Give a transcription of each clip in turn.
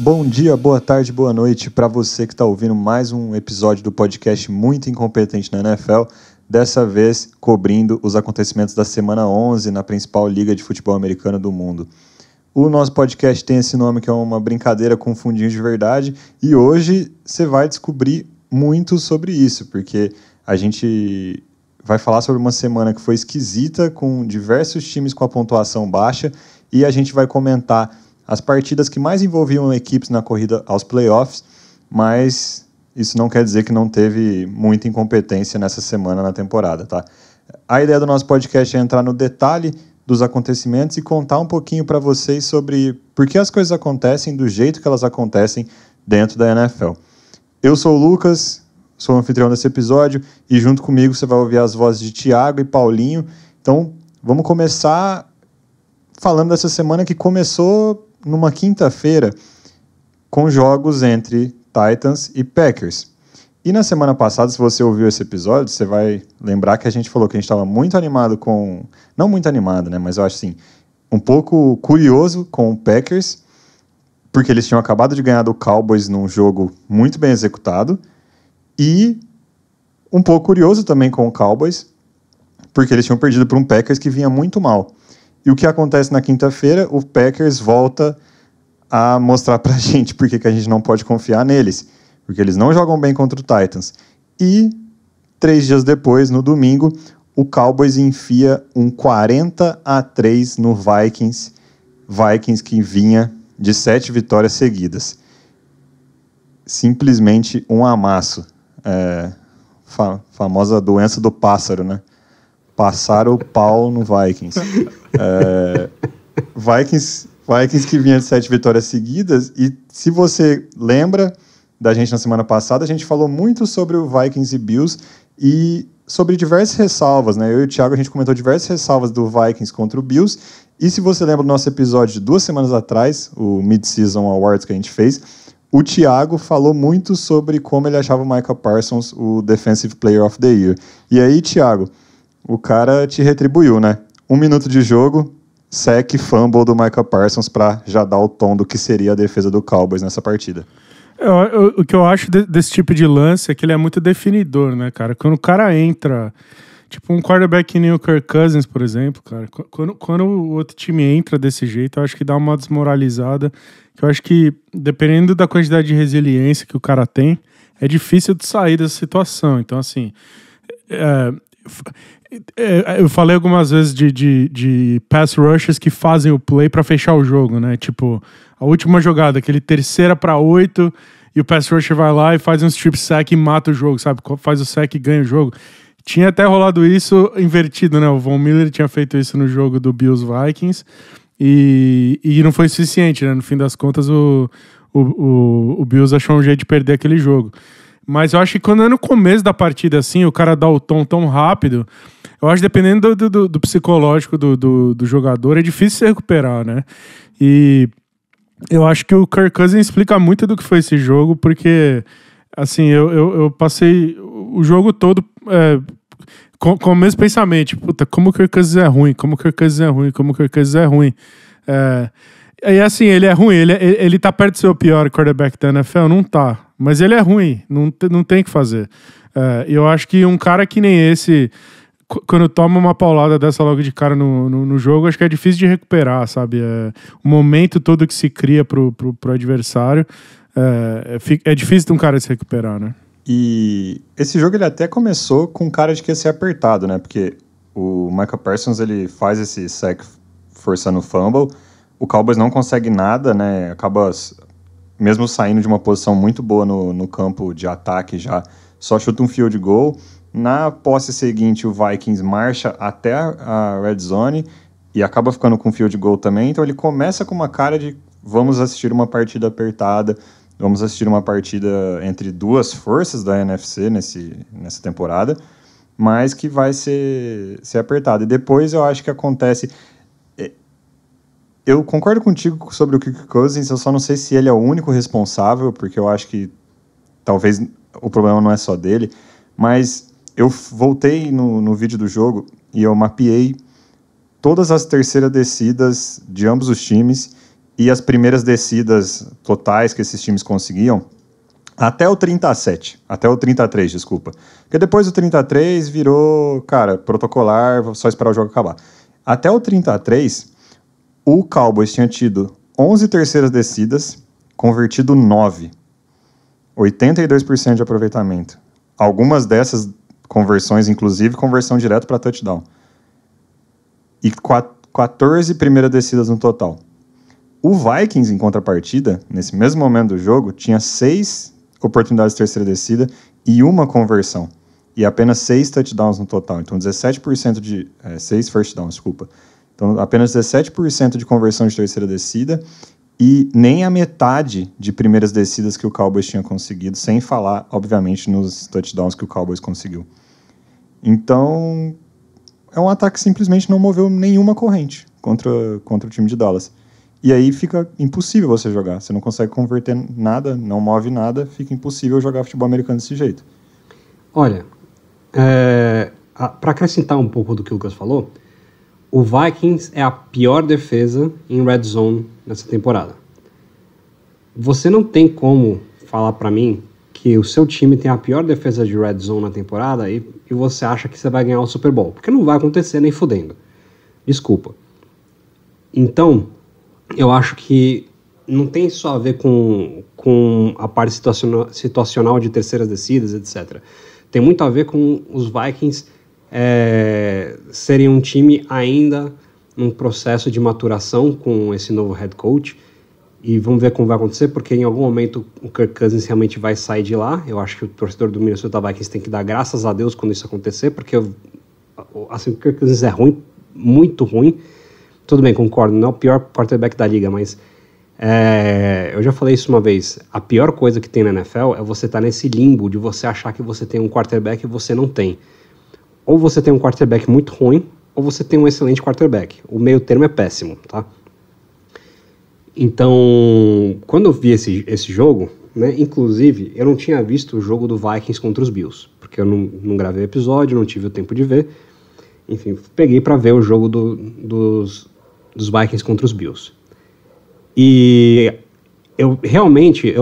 Bom dia, boa tarde, boa noite para você que está ouvindo mais um episódio do podcast Muito Incompetente na NFL, dessa vez cobrindo os acontecimentos da semana 11 na principal liga de futebol americano do mundo. O nosso podcast tem esse nome que é uma brincadeira com fundinho de verdade e hoje você vai descobrir muito sobre isso, porque a gente vai falar sobre uma semana que foi esquisita, com diversos times com a pontuação baixa, e a gente vai comentar as partidas que mais envolviam equipes na corrida aos playoffs, mas isso não quer dizer que não teve muita incompetência nessa semana na temporada, tá? A ideia do nosso podcast é entrar no detalhe dos acontecimentos e contar um pouquinho para vocês sobre por que as coisas acontecem do jeito que elas acontecem dentro da NFL. Eu sou o Lucas, sou o anfitrião desse episódio, e junto comigo você vai ouvir as vozes de Thiago e Paulinho. Então, vamos começar falando dessa semana que começou numa quinta-feira com jogos entre Titans e Packers. E na semana passada, se você ouviu esse episódio, você vai lembrar que a gente falou que a gente estava muito animado com... Não muito animado, né? Mas eu acho assim, um pouco curioso com o Packers, porque eles tinham acabado de ganhar do Cowboys num jogo muito bem executado, e um pouco curioso também com o Cowboys, porque eles tinham perdido para um Packers que vinha muito mal. E o que acontece na quinta-feira? O Packers volta a mostrar pra gente por que a gente não pode confiar neles. Porque eles não jogam bem contra o Titans. E 3 dias depois, no domingo, o Cowboys enfia um 40-3 no Vikings. Vikings que vinha de 7 vitórias seguidas. Simplesmente um amasso. Famosa doença do pássaro, né? Passaram o pau no Vikings. Vikings que vinha de 7 vitórias seguidas, e se você lembra da gente na semana passada, a gente falou muito sobre o Vikings e Bills e sobre diversas ressalvas, né? Eu e o Thiago, a gente comentou diversas ressalvas do Vikings contra o Bills, e se você lembra do nosso episódio de 2 semanas atrás, o Mid-Season Awards que a gente fez, o Thiago falou muito sobre como ele achava o Micah Parsons o Defensive Player of the Year. E aí, Thiago, o cara te retribuiu, né? 1 minuto de jogo, sack, fumble do Micah Parsons para já dar o tom do que seria a defesa do Cowboys nessa partida. O que eu acho desse tipo de lance é que ele é muito definidor, né, cara? Quando o cara entra, tipo um quarterback que nem o Kirk Cousins, por exemplo, cara, quando o outro time entra desse jeito, eu acho que dá uma desmoralizada, que eu acho que, dependendo da quantidade de resiliência que o cara tem, é difícil de sair dessa situação. Então, assim... eu falei algumas vezes de pass rushers que fazem o play pra fechar o jogo, né? Tipo, a última jogada, aquele 3ª-para-8, e o pass rusher vai lá e faz um strip sack e mata o jogo, sabe? Faz o sack e ganha o jogo. Tinha até rolado isso invertido, né? O Von Miller tinha feito isso no jogo do Bills Vikings e não foi suficiente, né? No fim das contas, o Bills achou um jeito de perder aquele jogo. Mas eu acho que quando é no começo da partida, assim, o cara dá o tom tão rápido, eu acho que dependendo do psicológico do jogador, é difícil se recuperar, né? E eu acho que o Kirk Cousins explica muito do que foi esse jogo, porque, assim, eu passei o jogo todo com o mesmo pensamento, tipo, puta, como o Kirk Cousins é ruim, como o Kirk Cousins é ruim, como o Kirk Cousins é ruim. E assim, ele é ruim, ele tá perto de ser o pior quarterback da NFL? Não tá. Mas ele é ruim, não tem o que fazer. Eu acho que um cara que nem esse, quando toma uma paulada dessa logo de cara no jogo, acho que é difícil de recuperar, sabe? O momento todo que se cria pro adversário, é difícil de um cara se recuperar, né? E esse jogo ele até começou com cara de que ia ser apertado, né? Porque o Micah Parsons ele faz esse sack forçando o fumble, o Cowboys não consegue nada, né? Acaba... mesmo saindo de uma posição muito boa no campo de ataque já, só chuta um field goal. Na posse seguinte, o Vikings marcha até a red zone e acaba ficando com field goal também. Então ele começa com uma cara de vamos assistir uma partida apertada, vamos assistir uma partida entre duas forças da NFC nessa temporada, mas que vai ser apertada. E depois eu acho que acontece... Eu concordo contigo sobre o Kirk Cousins, eu só não sei se ele é o único responsável, porque eu acho que talvez o problema não é só dele, mas eu voltei no vídeo do jogo e eu mapeei todas as terceiras descidas de ambos os times e as primeiras descidas totais que esses times conseguiam, até o 37, até o 33, desculpa. Porque depois do 33 virou, cara, protocolar, só esperar o jogo acabar. Até o 33, o Cowboys tinha tido 11 terceiras descidas, convertido 9. 82% de aproveitamento. Algumas dessas conversões, inclusive, conversão direto para touchdown. E 14 primeiras descidas no total. O Vikings, em contrapartida, nesse mesmo momento do jogo, tinha 6 oportunidades de terceira descida e uma conversão. E apenas 6 touchdowns no total. Então, 17% de... 6 first downs, desculpa. Então, apenas 17% de conversão de terceira descida e nem a metade de primeiras descidas que o Cowboys tinha conseguido, sem falar, obviamente, nos touchdowns que o Cowboys conseguiu. Então, é um ataque que simplesmente não moveu nenhuma corrente contra o time de Dallas. E aí fica impossível você jogar. Você não consegue converter nada, não move nada, fica impossível jogar futebol americano desse jeito. Olha, para acrescentar um pouco do que o Lucas falou, o Vikings é a pior defesa em red zone nessa temporada. Você não tem como falar para mim que o seu time tem a pior defesa de red zone na temporada e você acha que você vai ganhar o Super Bowl. Porque não vai acontecer nem fudendo. Desculpa. Então, eu acho que não tem só a ver com a parte situacional de terceiras descidas, etc. Tem muito a ver com os Vikings serem um time ainda num processo de maturação com esse novo head coach. E vamos ver como vai acontecer, porque em algum momento o Kirk Cousins realmente vai sair de lá. Eu acho que o torcedor do Minnesota Vikings tem que dar graças a Deus quando isso acontecer, porque assim, o Kirk Cousins é ruim, muito ruim. Tudo bem, concordo, não é o pior quarterback da liga, mas eu já falei isso uma vez. A pior coisa que tem na NFL é você estar nesse limbo de você achar que você tem um quarterback e você não tem. Ou você tem um quarterback muito ruim, ou você tem um excelente quarterback. O meio termo é péssimo, tá? Então, quando eu vi esse jogo, né, inclusive, eu não tinha visto o jogo do Vikings contra os Bills, porque eu não gravei o episódio, não tive o tempo de ver. Enfim, peguei para ver o jogo dos Vikings contra os Bills. E eu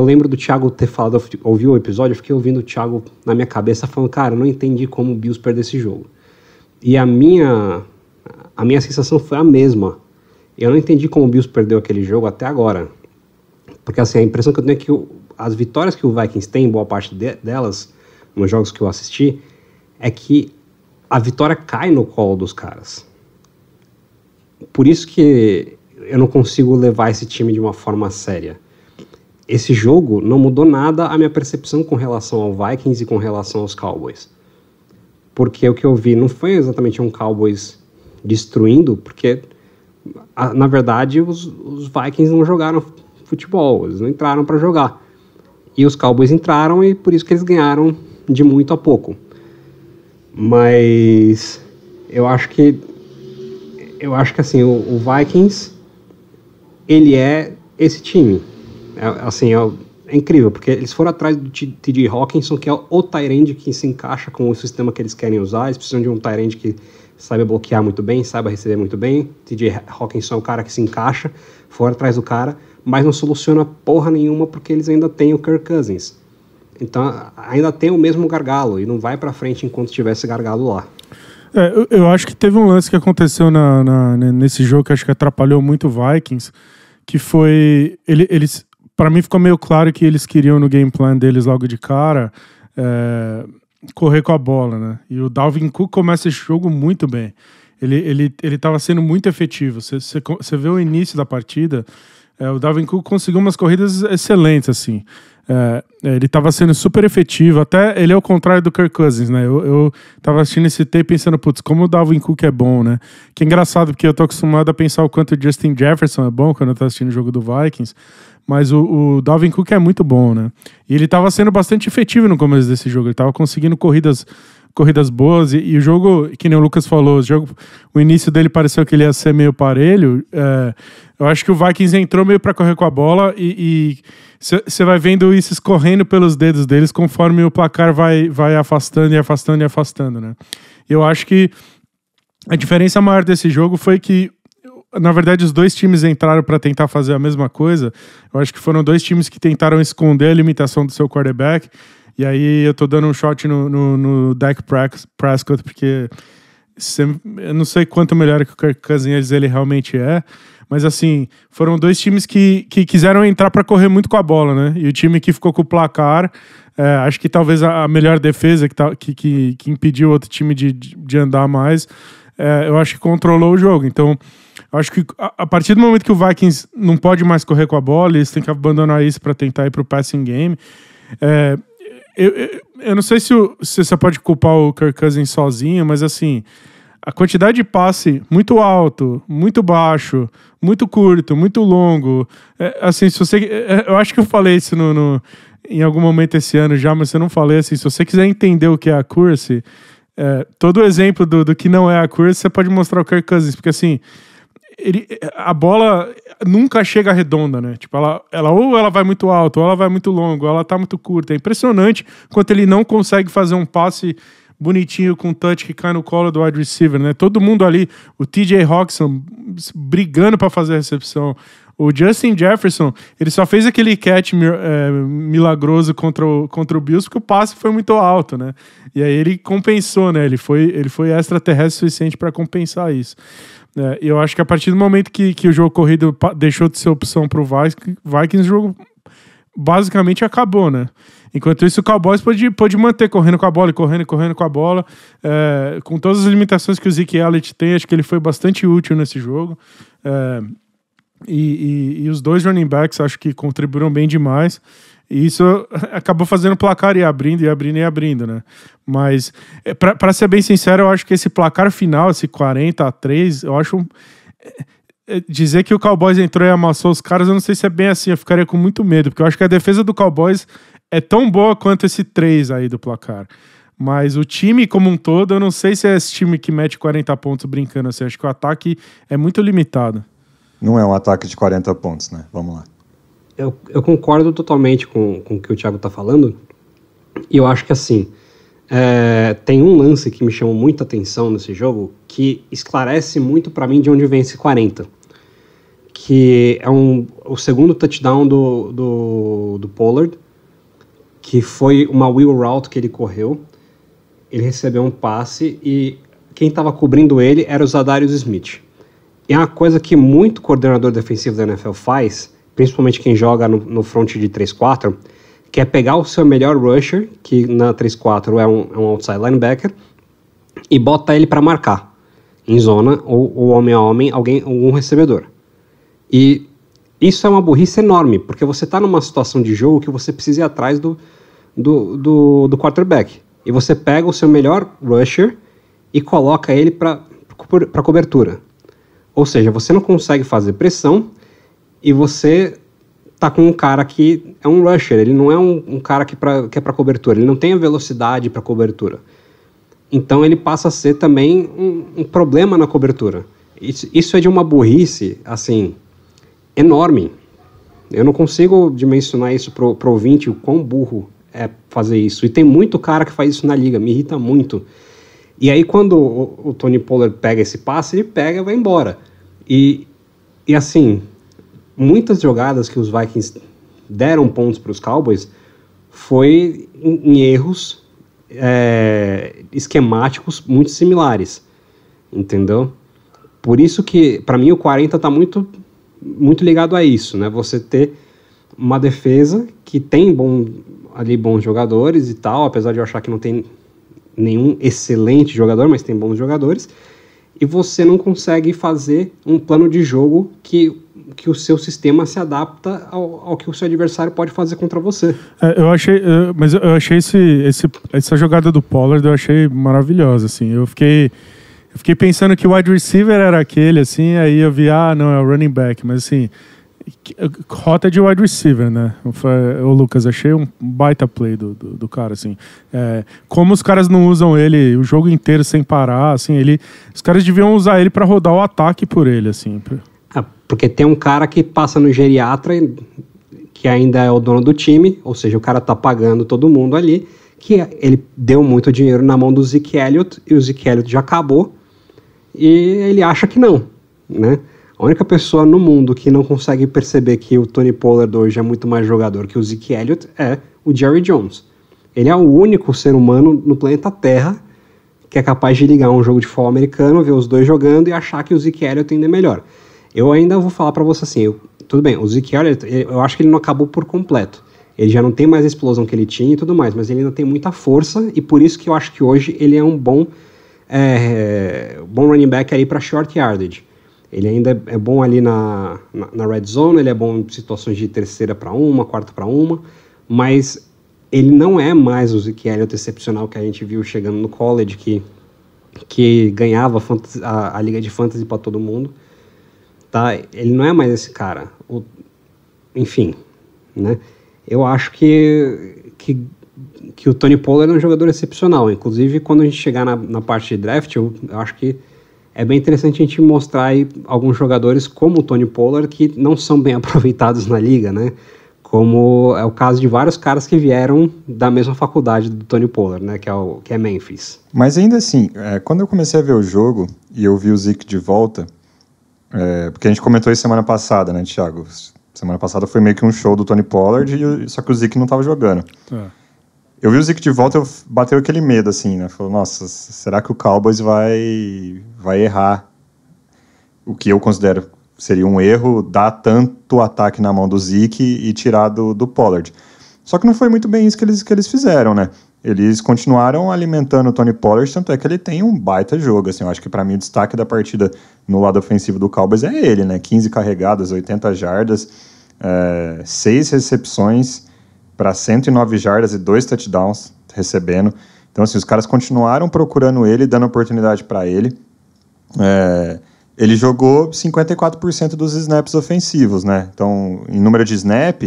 lembro do Thiago ter falado, ouvi o episódio, eu fiquei ouvindo o Thiago na minha cabeça falando, cara, eu não entendi como o Bills perdeu esse jogo. E a minha sensação foi a mesma. Eu não entendi como o Bills perdeu aquele jogo até agora. Porque assim, a impressão que eu tenho é que as vitórias que o Vikings tem, boa parte delas, nos jogos que eu assisti, é que a vitória cai no colo dos caras. Por isso que eu não consigo levar esse time de uma forma séria. Esse jogo não mudou nada a minha percepção com relação ao Vikings e com relação aos Cowboys. Porque o que eu vi não foi exatamente um Cowboys destruindo, porque na verdade os Vikings não jogaram futebol, eles não entraram para jogar. E os Cowboys entraram e por isso que eles ganharam de muito a pouco. Mas eu acho que assim, o Vikings, ele é esse time. É incrível, porque eles foram atrás do T.J. Hockenson, que é o tight end que se encaixa com o sistema que eles querem usar. Eles precisam de um tight end que saiba bloquear muito bem, saiba receber muito bem. T.J. Hockenson é o cara que se encaixa, foram atrás do cara, mas não soluciona porra nenhuma porque eles ainda têm o Kirk Cousins. Então ainda tem o mesmo gargalo e não vai pra frente enquanto tiver esse gargalo lá. Eu acho que teve um lance que aconteceu nesse jogo que acho que atrapalhou muito o Vikings, que foi... Eles, para mim ficou meio claro que eles queriam no game plan deles logo de cara correr com a bola, né? E o Dalvin Cook começa esse jogo muito bem. Ele estava sendo muito efetivo. Você vê o início da partida, o Dalvin Cook conseguiu umas corridas excelentes, assim. Ele estava sendo super efetivo, até ele é o contrário do Kirk Cousins, né? Eu tava assistindo esse tape pensando, putz, como o Dalvin Cook é bom, né? Que é engraçado, porque eu tô acostumado a pensar o quanto o Justin Jefferson é bom quando eu tô assistindo o jogo do Vikings, mas o Dalvin Cook é muito bom, né? E ele tava sendo bastante efetivo no começo desse jogo, ele tava conseguindo corridas boas, e o jogo, que nem o Lucas falou, o início dele pareceu que ele ia ser meio parelho. Eu acho que o Vikings entrou meio para correr com a bola e você vai vendo isso escorrendo pelos dedos deles conforme o placar vai afastando e afastando e afastando, né? Eu acho que a diferença maior desse jogo foi que na verdade, os dois times entraram para tentar fazer a mesma coisa. Eu acho que foram dois times que tentaram esconder a limitação do seu quarterback. E aí eu tô dando um shot no Dak Prescott, porque eu não sei quanto melhor que o Kirk Cousins ele realmente é. Mas assim, foram dois times que quiseram entrar para correr muito com a bola, né? E o time que ficou com o placar, acho que talvez a melhor defesa que impediu o outro time de andar mais, eu acho que controlou o jogo. Então, eu acho que a partir do momento que o Vikings não pode mais correr com a bola, eles têm que abandonar isso para tentar ir pro passing game. Eu não sei se você pode culpar o Kirk Cousins sozinho, mas assim, a quantidade de passe muito alto, muito baixo, muito curto, muito longo. Assim, se você, eu acho que eu falei isso em algum momento esse ano já, mas eu não falei assim. Se você quiser entender o que é accuracy, todo o exemplo do que não é accuracy, você pode mostrar o Kirk Cousins, porque assim, a bola nunca chega redonda, né? Tipo, ela ou ela vai muito alto, ou ela vai muito longo, ou ela tá muito curta. É impressionante quanto ele não consegue fazer um passe bonitinho com touch que cai no colo do wide receiver, né? Todo mundo ali, o TJ Hawkinson brigando para fazer a recepção. O Justin Jefferson, ele só fez aquele catch milagroso contra o Bills porque o passe foi muito alto, né? E aí ele compensou, né? Ele foi extraterrestre suficiente para compensar isso. E eu acho que a partir do momento que o jogo corrido deixou de ser opção pro Vikings, o jogo basicamente acabou, né? Enquanto isso, o Cowboys pôde manter correndo com a bola e correndo com a bola. Com todas as limitações que o Zeke Elliott tem, acho que ele foi bastante útil nesse jogo. E os dois running backs acho que contribuíram bem demais. E isso acabou fazendo o placar ir abrindo, né? Mas, para ser bem sincero, eu acho que esse placar final, esse 40-3, eu acho... dizer que o Cowboys entrou e amassou os caras, eu não sei se é bem assim, eu ficaria com muito medo, porque eu acho que a defesa do Cowboys é tão boa quanto esse 3 aí do placar. Mas o time como um todo, eu não sei se é esse time que mete 40 pontos brincando assim, acho que o ataque é muito limitado. Não é um ataque de 40 pontos, né? Vamos lá. Eu concordo totalmente com o que o Thiago tá falando, e eu acho que assim, tem um lance que me chamou muita atenção nesse jogo, que esclarece muito para mim de onde vem esse 40, que é o segundo touchdown do Pollard, que foi uma wheel route que ele correu. Ele recebeu um passe e quem estava cobrindo ele era o Zadarius Smith. E é uma coisa que muito coordenador defensivo da NFL faz, principalmente quem joga no front de 3-4, que é pegar o seu melhor rusher, que na 3-4 é um outside linebacker, e bota ele para marcar em zona, ou homem a homem, algum recebedor. E isso é uma burrice enorme, porque você está numa situação de jogo que você precisa ir atrás do quarterback. E você pega o seu melhor rusher e coloca ele para cobertura. Ou seja, você não consegue fazer pressão e você tá com um cara que é um rusher, ele não é um cara que é para cobertura, ele não tem a velocidade para cobertura. Então ele passa a ser também um problema na cobertura. Isso é de uma burrice, assim, enorme. Eu não consigo dimensionar isso pro ouvinte, o quão burro é fazer isso. E tem muito cara que faz isso na liga, me irrita muito. E aí quando o Tony Pollard pega esse passe, ele pega e vai embora. E assim, muitas jogadas que os Vikings deram pontos para os Cowboys foi em erros esquemáticos muito similares, entendeu? Por isso que, para mim, o 40 está muito, muito ligado a isso, né? Você ter uma defesa que tem bons jogadores e tal, apesar de eu achar que não tem nenhum excelente jogador, mas tem bons jogadores, e você não consegue fazer um plano de jogo que o seu sistema se adapta ao que o seu adversário pode fazer contra você. Eu achei essa jogada do Pollard, eu achei maravilhosa, assim. Eu fiquei pensando que o wide receiver era aquele, assim, aí eu vi, não, é o running back, mas assim, rota de wide receiver, né? Ô Lucas, achei um baita play do cara, assim. Como os caras não usam ele o jogo inteiro sem parar, assim, os caras deviam usar ele para rodar o ataque por ele, assim. Porque tem um cara que passa no geriatra, que ainda é o dono do time, ou seja, o cara tá pagando todo mundo ali, que ele deu muito dinheiro na mão do Zeke Elliott, e o Zeke Elliott já acabou, e ele acha que não, né? A única pessoa no mundo que não consegue perceber que o Tony Pollard hoje é muito mais jogador que o Zeke Elliott é o Jerry Jones. Ele é o único ser humano no planeta Terra que é capaz de ligar um jogo de futebol americano, ver os dois jogando e achar que o Zeke Elliott ainda é melhor. Eu ainda vou falar pra você assim, tudo bem, o Zeke Elliott, eu acho que ele não acabou por completo. Ele já não tem mais a explosão que ele tinha e tudo mais, mas ele ainda tem muita força e por isso que eu acho que hoje ele é um bom running back aí para short yardage. Ele ainda é bom ali na red zone, ele é bom em situações de terceira para uma, quarta para uma, mas ele não é mais o Zeke Elliott excepcional que a gente viu chegando no college, que ganhava a liga de fantasy para todo mundo. Tá? Ele não é mais esse cara. Enfim, né? Eu acho que o Tony Pollard é um jogador excepcional. Inclusive, quando a gente chegar na parte de draft, eu acho que é bem interessante a gente mostrar aí alguns jogadores como o Tony Pollard que não são bem aproveitados na liga, né? Como é o caso de vários caras que vieram da mesma faculdade do Tony Pollard, né? Que é Memphis. Mas ainda assim, quando eu comecei a ver o jogo e eu vi o Zeke de volta, porque a gente comentou isso semana passada, né, Thiago? Semana passada foi meio que um show do Tony Pollard, só que o Zeke não estava jogando. Eu vi o Zeke de volta e bateu aquele medo, assim, né? Falei, nossa, será que o Cowboys vai errar o que eu considero seria um erro, dar tanto ataque na mão do Zeke e tirar do Pollard. Só que não foi muito bem isso que eles fizeram, né? Eles continuaram alimentando o Tony Pollard, tanto é que ele tem um baita jogo, assim, eu acho que para mim o destaque da partida no lado ofensivo do Cowboys é ele, né? 15 carregadas, 80 jardas, 6 recepções para 109 jardas e 2 touchdowns recebendo. Então, assim, os caras continuaram procurando ele, dando oportunidade para ele. Ele jogou 54% dos snaps ofensivos, né? Então, em número de snap,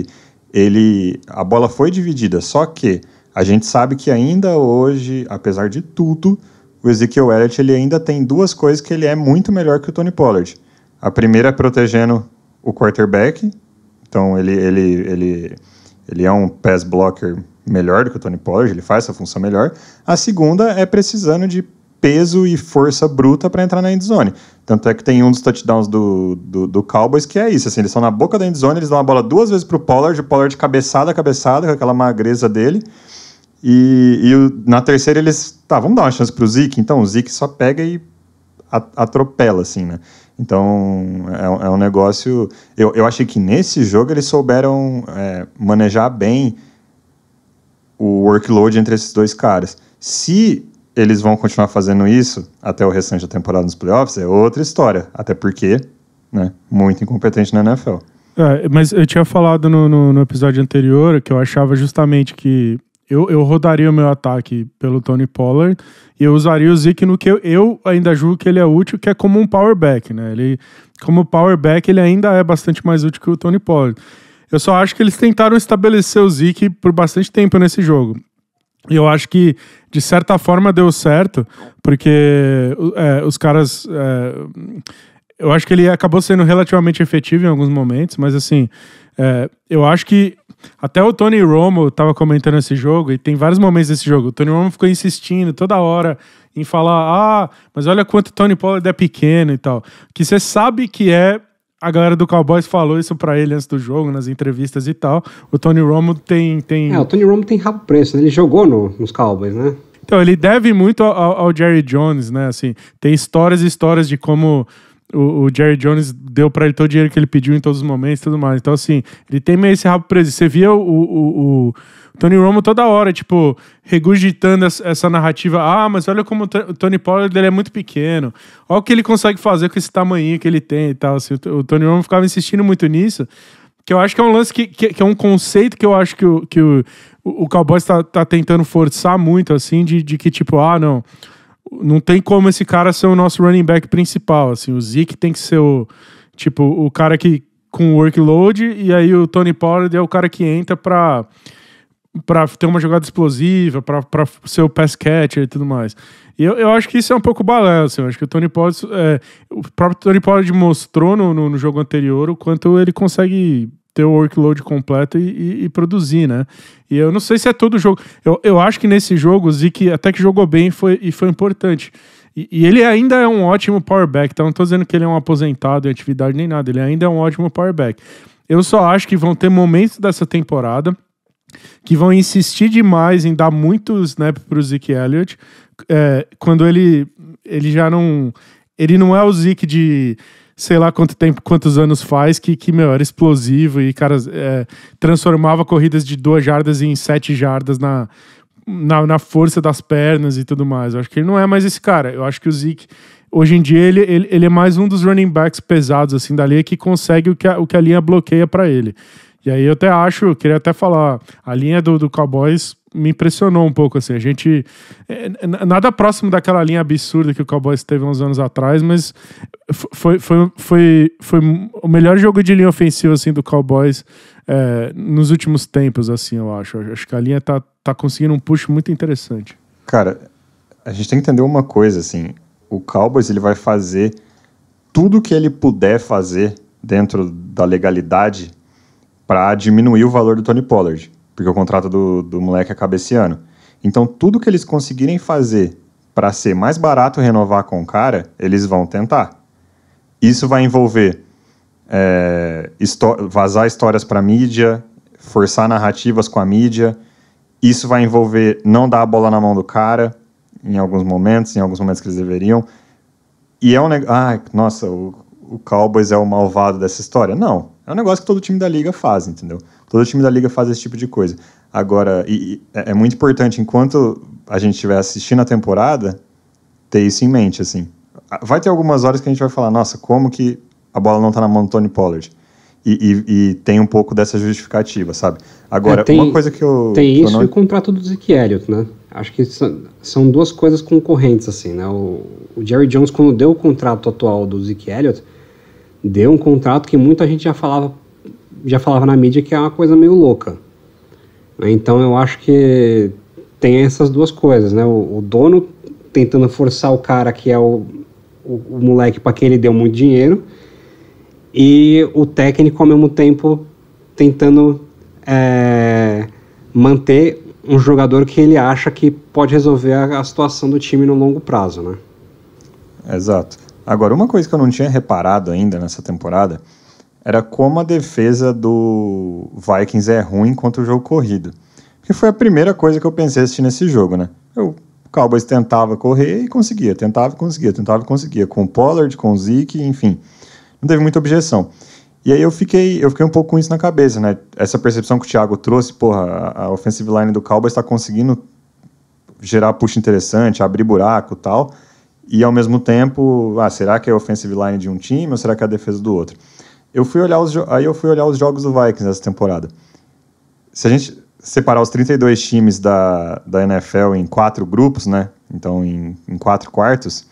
a bola foi dividida, só que a gente sabe que ainda hoje, apesar de tudo, o Ezekiel Elliott ele ainda tem duas coisas que ele é muito melhor que o Tony Pollard. A primeira é protegendo o quarterback, então ele é um pass blocker melhor do que o Tony Pollard, ele faz essa função melhor. A segunda é precisando de peso e força bruta para entrar na endzone. Tanto é que tem um dos touchdowns do Cowboys que é isso, assim, eles estão na boca da endzone, eles dão a bola 2 vezes pro Pollard, o Pollard cabeçada, com aquela magreza dele, e na terceira eles, vamos dar uma chance pro Zeke, então o Zeke só pega e atropela, assim, né? Então, é um negócio... Eu achei que nesse jogo eles souberam manejar bem o workload entre esses dois caras. Se eles vão continuar fazendo isso até o restante da temporada nos playoffs, é outra história. Até porque, né, muito incompetente na NFL. Mas eu tinha falado no episódio anterior que eu achava justamente que eu rodaria o meu ataque pelo Tony Pollard e eu usaria o Zeke no que eu ainda julgo que ele é útil, que é como um power back, né? Ele, como power back, ele ainda é bastante mais útil que o Tony Pollard. Eu só acho que eles tentaram estabelecer o Zeke por bastante tempo nesse jogo. E eu acho que, de certa forma, deu certo, porque os caras... eu acho que ele acabou sendo relativamente efetivo em alguns momentos, mas assim, eu acho que até o Tony Romo estava comentando esse jogo, e tem vários momentos desse jogo. O Tony Romo ficou insistindo toda hora em falar, mas olha quanto o Tony Pollard é pequeno e tal. Que você sabe que a galera do Cowboys falou isso pra ele antes do jogo, nas entrevistas e tal. O Tony Romo tem... o Tony Romo tem rabo preço, né? Ele jogou nos Cowboys, né? Então, ele deve muito ao Jerry Jones, né? Assim, tem histórias e histórias de como o Jerry Jones deu pra ele todo o dinheiro que ele pediu em todos os momentos e tudo mais. Então, assim, ele tem meio esse rabo preso. Você via o Tony Romo toda hora, tipo, regurgitando essa narrativa. Mas olha como o Tony Pollard ele é muito pequeno. Olha o que ele consegue fazer com esse tamanho que ele tem e tal. Assim, o Tony Romo ficava insistindo muito nisso, que eu acho que é um lance que é um conceito que eu acho que o Cowboys tá tentando forçar muito, assim, de que, tipo, não tem como esse cara ser o nosso running back principal, assim, o Zeke tem que ser o cara que com workload, e aí o Tony Pollard é o cara que entra pra ter uma jogada explosiva, pra ser o pass catcher e tudo mais. E eu acho que isso é um pouco balanço, assim, eu acho que o Tony Pollard, o próprio Tony Pollard mostrou no jogo anterior o quanto ele consegue ter o workload completo e produzir, né? E eu não sei se é todo jogo. Eu acho que nesse jogo o Zeke até que jogou bem e foi importante. E ele ainda é um ótimo power back, então não tô dizendo que ele é um aposentado em atividade nem nada, ele ainda é um ótimo power back. Eu só acho que vão ter momentos dessa temporada que vão insistir demais em dar muito snap pro Zeke Elliott, quando ele já não... Ele não é o Zeke de... sei lá quantos anos faz, que era explosivo e, cara, transformava corridas de 2 jardas em 7 jardas na força das pernas e tudo mais. Eu acho que ele não é mais esse cara. Eu acho que o Zeke, hoje em dia, ele é mais um dos running backs pesados, assim, da linha, que consegue o que a linha bloqueia pra ele. E aí eu queria até falar, a linha do Cowboys me impressionou um pouco, assim, a gente, nada próximo daquela linha absurda que o Cowboys teve uns anos atrás, mas foi o melhor jogo de linha ofensiva, assim, do Cowboys nos últimos tempos, assim, eu acho que a linha tá conseguindo um push muito interessante. Cara, a gente tem que entender uma coisa, assim, o Cowboys, ele vai fazer tudo que ele puder fazer dentro da legalidade para diminuir o valor do Tony Pollard, porque o contrato do moleque acaba esse ano. Então, tudo que eles conseguirem fazer para ser mais barato renovar com o cara, eles vão tentar. Isso vai envolver vazar histórias para a mídia, forçar narrativas com a mídia. Isso vai envolver não dar a bola na mão do cara em alguns momentos que eles deveriam. E é um negócio... nossa, o Cowboys é o malvado dessa história. Não, é um negócio que todo time da liga faz, entendeu? Todo time da liga faz esse tipo de coisa. Agora, é muito importante, enquanto a gente estiver assistindo a temporada, ter isso em mente, assim. Vai ter algumas horas que a gente vai falar, nossa, como que a bola não tá na mão do Tony Pollard? E tem um pouco dessa justificativa, sabe? Agora, uma coisa que eu... Tem isso e o contrato do Zeke Elliott, né? Acho que são duas coisas concorrentes, assim, né? O Jerry Jones, quando deu o contrato atual do Zeke Elliott, deu um contrato que muita gente já falava na mídia que é uma coisa meio louca. Então eu acho que tem essas duas coisas, né? O dono tentando forçar o cara que é o moleque para quem ele deu muito dinheiro, e o técnico ao mesmo tempo tentando manter um jogador que ele acha que pode resolver a situação do time no longo prazo, né? Exato. Agora, uma coisa que eu não tinha reparado ainda nessa temporada era como a defesa do Vikings é ruim contra o jogo corrido. Porque foi a primeira coisa que eu pensei assistindo esse jogo, né? O Cowboys tentava correr e conseguia, tentava e conseguia. Com o Pollard, com o Zeke, enfim. Não teve muita objeção. E aí eu fiquei um pouco com isso na cabeça, né? Essa percepção que o Thiago trouxe, a offensive line do Cowboys está conseguindo gerar push interessante, abrir buraco e tal. E ao mesmo tempo, será que é a offensive line de um time ou será que é a defesa do outro? Eu fui olhar os jogos do Vikings nessa temporada. Se a gente separar os 32 times da NFL em 4 grupos, né? Então em 4 quartos,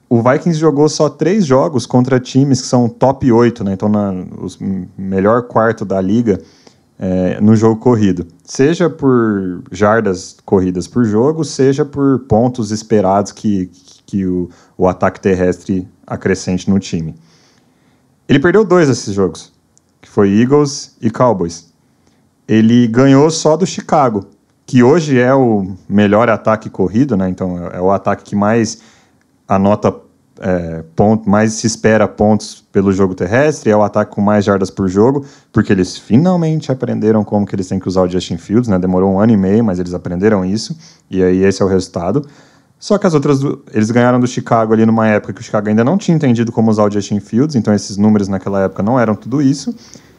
o Vikings jogou só 3 jogos contra times que são top 8, né? Então o melhor quarto da liga no jogo corrido. Seja por jardas corridas por jogo, seja por pontos esperados que o ataque terrestre acrescente no time. Ele perdeu 2 desses jogos, que foi Eagles e Cowboys. Ele ganhou só do Chicago, que hoje é o melhor ataque corrido, né? Então é o ataque que mais anota mais se espera pontos pelo jogo terrestre, é o ataque com mais jardas por jogo, porque eles finalmente aprenderam como que eles têm que usar o Justin Fields, né? Demorou 1 ano e meio, mas eles aprenderam isso, e aí esse é o resultado. Só que as outras, eles ganharam do Chicago ali numa época que o Chicago ainda não tinha entendido como usar o Justin Fields, então esses números naquela época não eram tudo isso.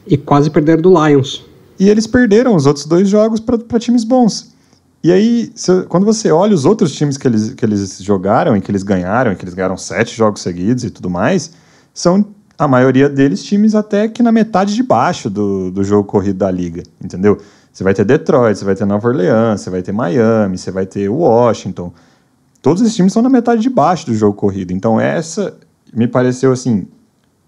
E quase perderam do Lions. E eles perderam os outros 2 jogos para times bons. E aí, quando você olha os outros times que eles jogaram e que eles ganharam 7 jogos seguidos e tudo mais, são a maioria deles times até que na metade de baixo do jogo corrido da liga, entendeu? Você vai ter Detroit, você vai ter Nova Orleans, você vai ter Miami, você vai ter Washington. Todos esses times são na metade de baixo do jogo corrido. Então essa me pareceu assim,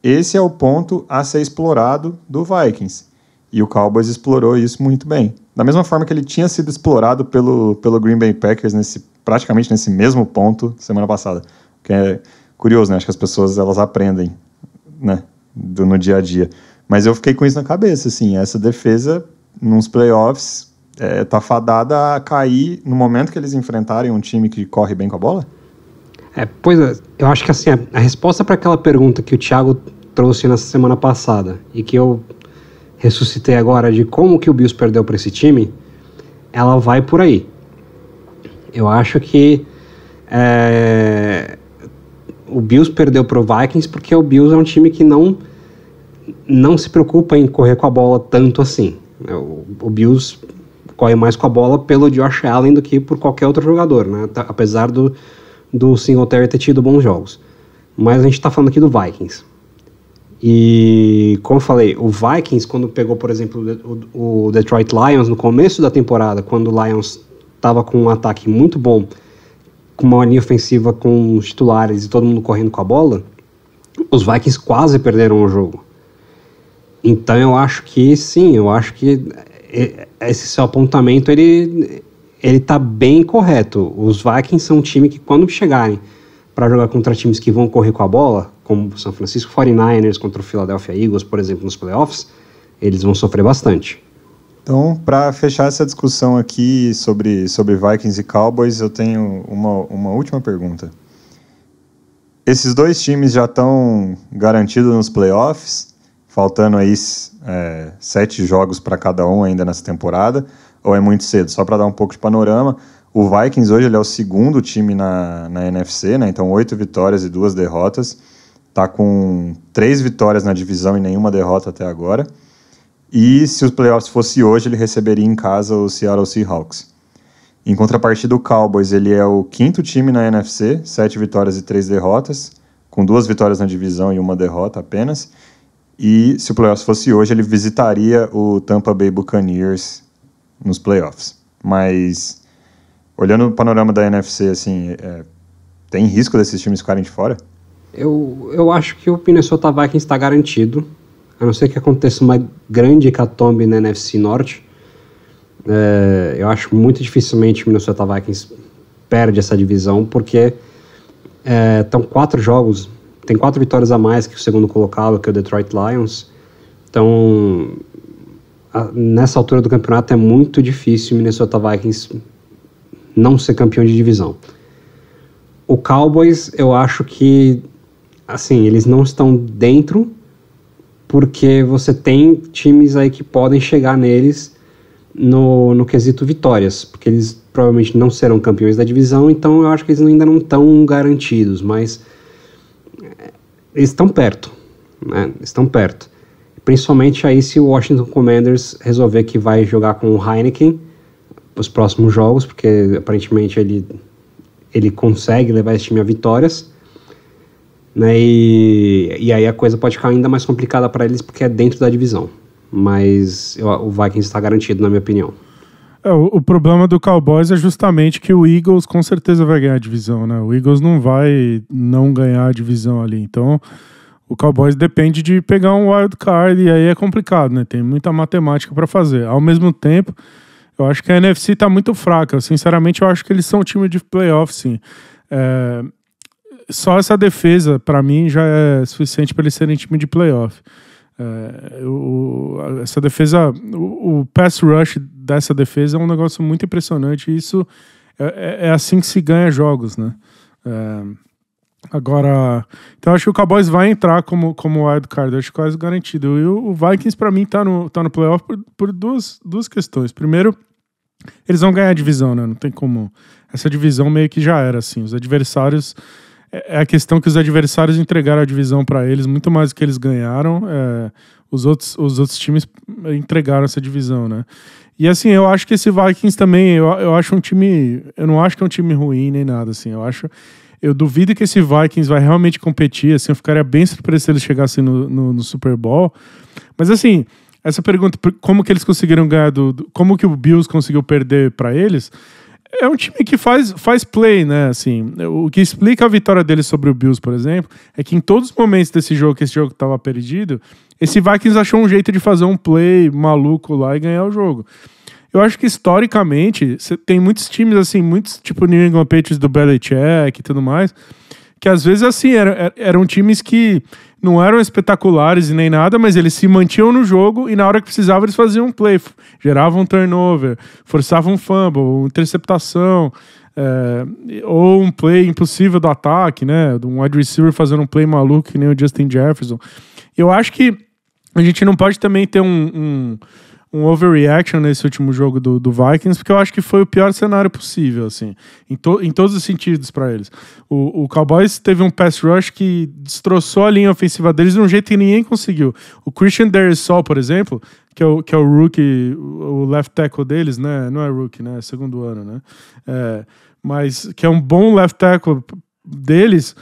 esse é o ponto a ser explorado do Vikings. E o Cowboys explorou isso muito bem. Da mesma forma que ele tinha sido explorado pelo Green Bay Packers praticamente nesse mesmo ponto semana passada. Que é curioso, né? Acho que as pessoas elas aprendem, né? No dia a dia. Mas eu fiquei com isso na cabeça, assim. Essa defesa, nos playoffs, tá fadada a cair no momento que eles enfrentarem um time que corre bem com a bola? Pois é, eu acho que assim, a resposta para aquela pergunta que o Thiago trouxe na semana passada e que eu ressuscitei agora de como que o Bills perdeu para esse time, ela vai por aí. Eu acho que o Bills perdeu para o Vikings porque o Bills é um time que não se preocupa em correr com a bola tanto assim. O Bills corre mais com a bola pelo Josh Allen do que por qualquer outro jogador, né? Apesar do Singletary ter tido bons jogos. Mas a gente está falando aqui do Vikings. E, como eu falei, o Vikings, quando pegou, por exemplo, o Detroit Lions no começo da temporada, quando o Lions estava com um ataque muito bom, com uma linha ofensiva com os titulares e todo mundo correndo com a bola, os Vikings quase perderam o jogo. Então eu acho que sim, eu acho que esse seu apontamento ele tá bem correto. Os Vikings são um time que, quando chegarem para jogar contra times que vão correr com a bola, como o San Francisco 49ers contra o Philadelphia Eagles, por exemplo, nos playoffs, eles vão sofrer bastante. Então, para fechar essa discussão aqui sobre Vikings e Cowboys, eu tenho uma última pergunta. Esses dois times já estão garantidos nos playoffs, faltando aí 7 jogos para cada um ainda nessa temporada, ou é muito cedo? Só para dar um pouco de panorama, o Vikings hoje ele é o segundo time na NFC, né? Então 8 vitórias e 2 derrotas, está com 3 vitórias na divisão e nenhuma derrota até agora. E se os playoffs fosse hoje, ele receberia em casa o Seattle Seahawks. Em contrapartida, o Cowboys ele é o 5º time na NFC, 7 vitórias e 3 derrotas, com 2 vitórias na divisão e 1 derrota apenas. E se o playoffs fosse hoje, ele visitaria o Tampa Bay Buccaneers nos playoffs. Mas, olhando o panorama da NFC, assim, tem risco desses times ficarem de fora? Eu acho que o Minnesota Vikings está garantido, a não ser que aconteça uma grande hecatombe na NFC Norte. Eu acho muito dificilmente o Minnesota Vikings perde essa divisão, porque estão 4 jogos, tem 4 vitórias a mais que o segundo colocado, que é o Detroit Lions. Então, nessa altura do campeonato é muito difícil o Minnesota Vikings não ser campeão de divisão. O Cowboys, eu acho que, assim, eles não estão dentro, porque você tem times aí que podem chegar neles no quesito vitórias, porque eles provavelmente não serão campeões da divisão, então eu acho que eles ainda não estão garantidos, mas eles estão perto, né? Estão perto. Principalmente aí se o Washington Commanders resolver que vai jogar com o Heineken os próximos jogos, porque aparentemente ele consegue levar esse time a vitórias, né? E aí a coisa pode ficar ainda mais complicada para eles, porque é dentro da divisão. Mas o Vikings está garantido, na minha opinião. O problema do Cowboys é justamente que o Eagles com certeza vai ganhar a divisão, né? O Eagles não vai não ganhar a divisão ali. Então, o Cowboys depende de pegar um wild card, e aí é complicado, né? Tem muita matemática para fazer. Ao mesmo tempo, eu acho que a NFC está muito fraca. Sinceramente, eu acho que eles são um time de playoff, sim. Só essa defesa, para mim, já é suficiente para eles serem time de playoff. Essa defesa, o pass rush dessa defesa é um negócio muito impressionante, e isso é assim que se ganha jogos, né? Agora, então acho que o Cowboys vai entrar como wild card, acho quase garantido. E o Vikings, para mim, tá no playoff por duas questões. Primeiro, eles vão ganhar a divisão, né? Não tem como. Essa divisão meio que já era, assim. Os adversários. É a questão que os adversários entregaram a divisão para eles, muito mais do que eles ganharam. Os outros times entregaram essa divisão, né? E assim, eu acho que esse Vikings também, eu acho um time. Eu não acho que é um time ruim nem nada, assim. Eu duvido que esse Vikings vai realmente competir, assim. Eu ficaria bem surpreso se eles chegassem no Super Bowl. Mas assim, essa pergunta, como que eles conseguiram ganhar como que o Bills conseguiu perder para eles? É um time que faz play, né? Assim, o que explica a vitória deles sobre o Bills, por exemplo, é que em todos os momentos desse jogo, que esse jogo estava perdido, esse Vikings achou um jeito de fazer um play maluco lá e ganhar o jogo. Eu acho que, historicamente, tem muitos times, assim, muitos, tipo New England Patriots do Belichick e tudo mais, que às vezes, assim, eram times que não eram espetaculares e nem nada, mas eles se mantinham no jogo e na hora que precisavam eles faziam um play, geravam um turnover, forçavam um fumble, interceptação. ou um play impossível do ataque, né? Um wide receiver fazendo um play maluco que nem o Justin Jefferson. Eu acho que a gente não pode também ter um overreaction nesse último jogo do Vikings, porque eu acho que foi o pior cenário possível, assim, em todos os sentidos para eles. O Cowboys teve um pass rush que destroçou a linha ofensiva deles de um jeito que ninguém conseguiu. O Christian Darrisaw, por exemplo, que é o rookie, o left tackle deles, né? Não é rookie, né? É segundo ano, né? Mas que é um bom left tackle deles.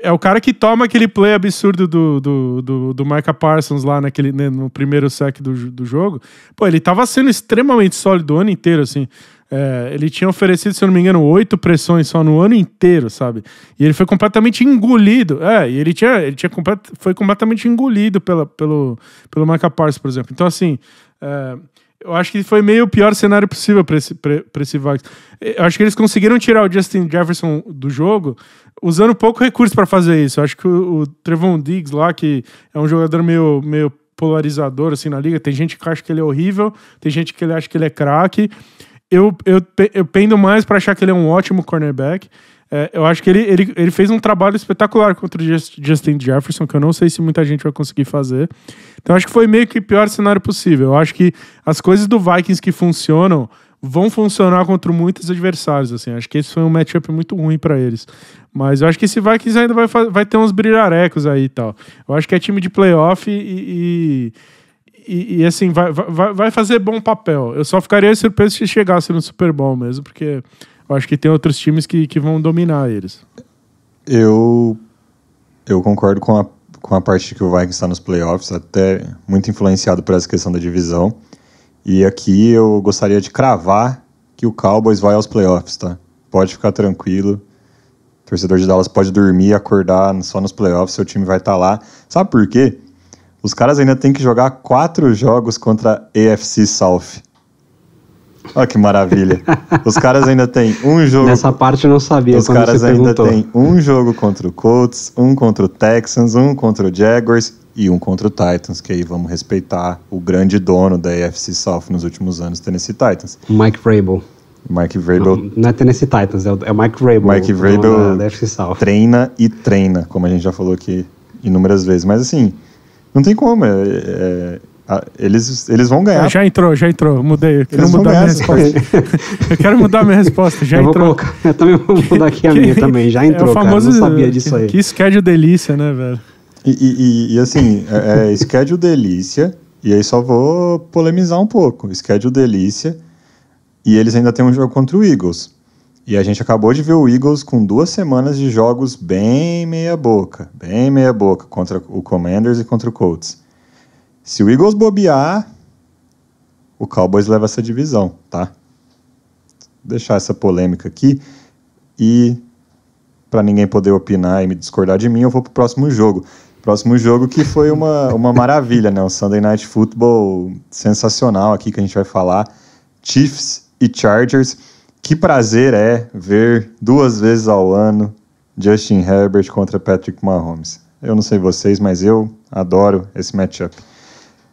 É o cara que toma aquele play absurdo do Micah Parsons lá no primeiro sack do jogo. Pô, ele tava sendo extremamente sólido o ano inteiro, assim. Ele tinha oferecido, se eu não me engano, 8 pressões só no ano inteiro, sabe? E ele foi completamente engolido. E ele foi completamente engolido pelo Micah Parsons, por exemplo. Então, assim... eu acho que foi meio o pior cenário possível para esse Vikings. Eu acho que eles conseguiram tirar o Justin Jefferson do jogo usando pouco recurso para fazer isso. Eu acho que o Trevon Diggs lá, que é um jogador meio polarizador assim, na liga, tem gente que acha que ele é horrível, tem gente que acha que ele é craque. Eu pendo mais para achar que ele é um ótimo cornerback. Eu acho que ele fez um trabalho espetacular contra o Justin Jefferson, que eu não sei se muita gente vai conseguir fazer. Então, acho que foi meio que o pior cenário possível. Eu acho que as coisas do Vikings que funcionam vão funcionar contra muitos adversários. Assim. Acho que esse foi um matchup muito ruim para eles. Mas eu acho que esse Vikings ainda vai ter uns brilharecos aí e tal. Eu acho que é time de playoff e assim, vai fazer bom papel. Eu só ficaria surpreso se chegasse no Super Bowl mesmo, porque... eu acho que tem outros times que vão dominar eles. Eu concordo com a parte de que o Vikings está nos playoffs, até muito influenciado por essa questão da divisão. E aqui eu gostaria de cravar que o Cowboys vai aos playoffs, tá? Pode ficar tranquilo. O torcedor de Dallas pode dormir e acordar só nos playoffs, seu time vai estar lá. Sabe por quê? Os caras ainda têm que jogar 4 jogos contra a AFC South. Olha que maravilha. Os caras ainda têm um jogo... Nessa parte eu não sabia. Os caras ainda têm um jogo contra o Colts, um contra o Texans, um contra o Jaguars e um contra o Titans, que aí vamos respeitar o grande dono da AFC South nos últimos anos, Tennessee Titans. Mike Vrabel. Não é Tennessee Titans, é o Mike Vrabel. Mike Vrabel da AFC South. Treina, como a gente já falou aqui inúmeras vezes. Mas assim, não tem como. Eles vão ganhar. Já entrou. Mudei. Eu quero mudar minha resposta. Eu quero mudar minha resposta. Já entrou. Eu também vou mudar aqui a minha também. Já entrou, o famoso, cara. Eu não sabia disso aí. Que schedule delícia, né, velho? E assim, schedule delícia. E aí só vou polemizar um pouco. Schedule delícia. E eles ainda têm um jogo contra o Eagles. E a gente acabou de ver o Eagles com 2 semanas de jogos bem meia boca contra o Commanders e contra o Colts. Se o Eagles bobear, o Cowboys leva essa divisão, tá? Vou deixar essa polêmica aqui. E, para ninguém poder opinar e me discordar de mim, eu vou pro próximo jogo. Próximo jogo que foi uma maravilha, né? Um Sunday Night Football sensacional aqui que a gente vai falar. Chiefs e Chargers. Que prazer é ver 2 vezes ao ano Justin Herbert contra Patrick Mahomes. Eu não sei vocês, mas eu adoro esse matchup.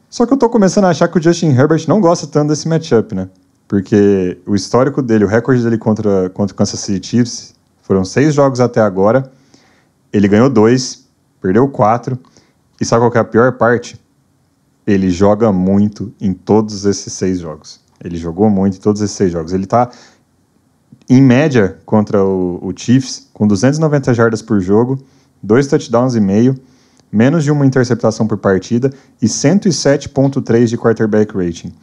Só que eu tô começando a achar que o Justin Herbert não gosta tanto desse matchup, né? Porque o histórico dele, o recorde dele contra o Kansas City Chiefs, foram 6 jogos até agora. Ele ganhou 2, perdeu 4. E sabe qual que é a pior parte? Ele joga muito em todos esses 6 jogos. Ele jogou muito em todos esses 6 jogos. Ele tá, em média, contra o Chiefs, com 290 jardas por jogo, 2 touchdowns e meio, menos de 1 interceptação por partida e 107.3 de quarterback rating.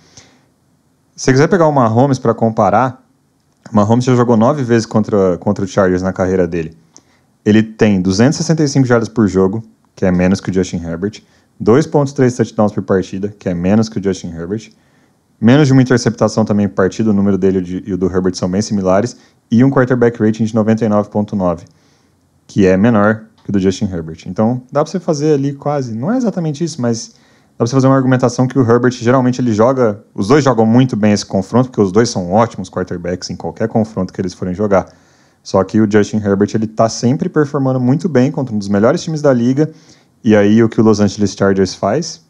Se você quiser pegar o Mahomes para comparar, o Mahomes já jogou 9 vezes contra o Chargers na carreira dele. Ele tem 265 jardas por jogo, que é menos que o Justin Herbert, 2.3 touchdowns por partida, que é menos que o Justin Herbert, menos de 1 interceptação também por partida, o número dele e o do Herbert são bem similares, e um quarterback rating de 99.9, que é menor que o do Justin Herbert. Então, dá pra você fazer ali quase, não é exatamente isso, mas dá pra você fazer uma argumentação que o Herbert, geralmente, ele joga, os dois jogam muito bem esse confronto, porque os dois são ótimos quarterbacks em qualquer confronto que eles forem jogar. Só que o Justin Herbert, ele tá sempre performando muito bem contra um dos melhores times da liga, e aí o que o Los Angeles Chargers faz?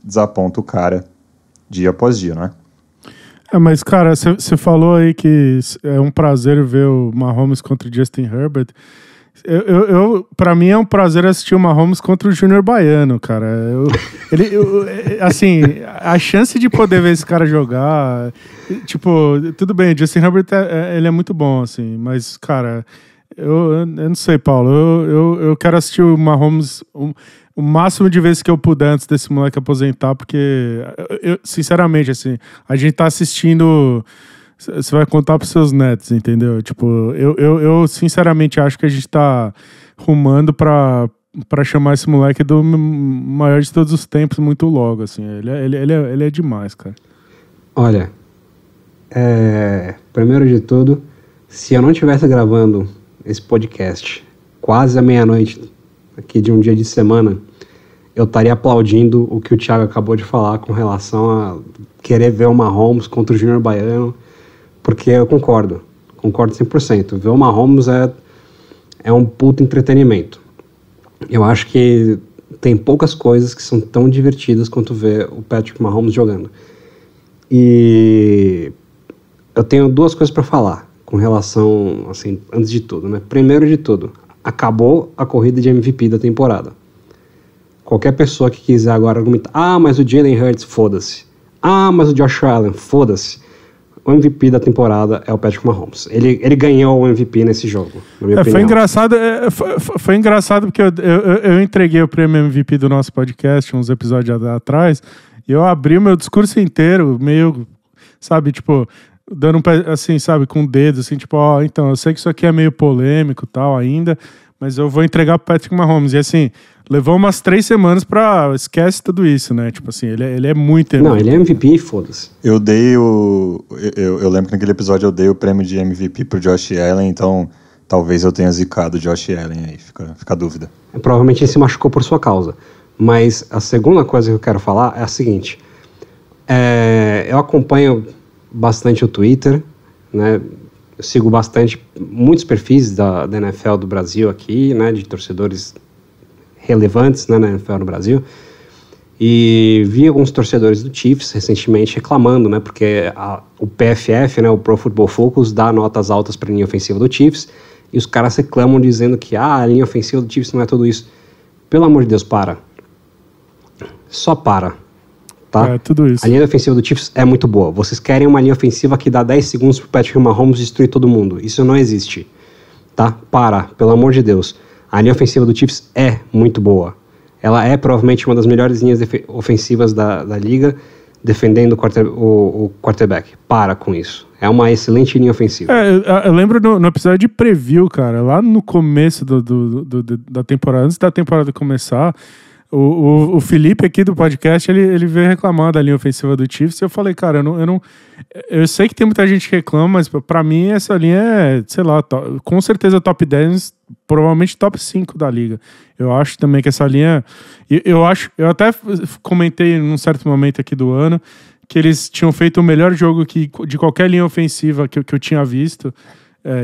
Desaponta o cara dia após dia, não é? Mas, cara, você falou aí que é um prazer ver o Mahomes contra o Justin Herbert. Pra mim é um prazer assistir o Mahomes contra o Júnior Baiano, cara. Assim, a chance de poder ver esse cara jogar... Tipo, tudo bem, o Justin Herbert ele é muito bom, assim, mas, cara... Eu não sei, Paulo. Eu quero assistir o Mahomes o máximo de vezes que eu puder antes desse moleque aposentar, porque, sinceramente, assim, a gente tá assistindo... Você vai contar pros seus netos, entendeu? Tipo, eu sinceramente acho que a gente tá rumando pra chamar esse moleque do maior de todos os tempos muito logo, assim. Ele é demais, cara. Olha, primeiro de tudo, se eu não estivesse gravando esse podcast quase à meia-noite aqui de um dia de semana, eu estaria aplaudindo o que o Thiago acabou de falar com relação a querer ver o Mahomes contra o Júnior Baiano, porque eu concordo 100%. Ver o Mahomes é um puto entretenimento. Eu acho que tem poucas coisas que são tão divertidas quanto ver o Patrick Mahomes jogando. E eu tenho duas coisas para falar com relação, assim, antes de tudo, né? Primeiro de tudo, acabou a corrida de MVP da temporada. Qualquer pessoa que quiser agora argumentar, mas o Jalen Hurts, foda-se. Mas o Josh Allen, foda-se. O MVP da temporada é o Patrick Mahomes. Ele ganhou o MVP nesse jogo, na minha opinião. Foi engraçado porque eu entreguei o prêmio MVP do nosso podcast uns episódios atrás, e eu abri o meu discurso inteiro, meio, sabe, tipo... dando assim, sabe, com o dedo, assim, tipo, então, eu sei que isso aqui é meio polêmico e tal ainda, mas eu vou entregar pro Patrick Mahomes. E assim, levou umas 3 semanas pra... Esquece tudo isso, né? Tipo assim, ele é muito MVP. Não, ele é MVP, foda-se. Eu lembro que naquele episódio eu dei o prêmio de MVP pro Josh Allen, então talvez eu tenha zicado o Josh Allen aí, fica a dúvida. Provavelmente ele se machucou por sua causa. Mas a segunda coisa que eu quero falar é a seguinte. Eu acompanho bastante o Twitter, né? Eu sigo muitos perfis da NFL do Brasil aqui, né? De torcedores relevantes, né, na NFL no Brasil. E vi alguns torcedores do Chiefs recentemente reclamando, né? Porque o PFF, né, o Pro Football Focus, dá notas altas para a linha ofensiva do Chiefs, e os caras reclamam dizendo que a linha ofensiva do Chiefs não é tudo isso. Pelo amor de Deus, para. Só para. Tá? Tudo isso. A linha ofensiva do Chiefs é muito boa. Vocês querem uma linha ofensiva que dá 10 segundos pro Patrick Mahomes destruir todo mundo. Isso não existe. Tá? Para, pelo amor de Deus. A linha ofensiva do Chiefs é muito boa. Ela é provavelmente uma das melhores linhas ofensivas da liga, defendendo o quarterback. Para com isso. É uma excelente linha ofensiva. Eu lembro no episódio de preview, cara, lá no começo da temporada, antes da temporada começar, o Felipe aqui do podcast, ele veio reclamar da linha ofensiva do Chiefs, e eu falei, cara, eu sei que tem muita gente que reclama, mas pra mim essa linha é, sei lá, com certeza top 10, provavelmente top 5 da liga. Eu acho também que essa linha, eu até comentei num certo momento aqui do ano, que eles tinham feito o melhor jogo de qualquer linha ofensiva que eu tinha visto,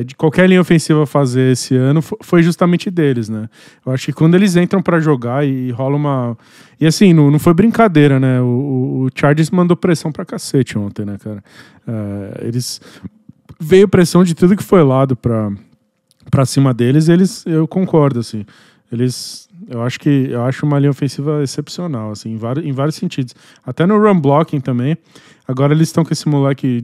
de qualquer linha ofensiva fazer esse ano, foi justamente deles, né? Eu acho que quando eles entram pra jogar e rola uma... E assim, não foi brincadeira, né? O Chargers mandou pressão pra cacete ontem, né, cara? Veio pressão de tudo que foi lado pra cima deles, eu concordo, assim. Eu acho uma linha ofensiva excepcional, assim, em vários sentidos. Até no run blocking também. Agora eles estão com esse moleque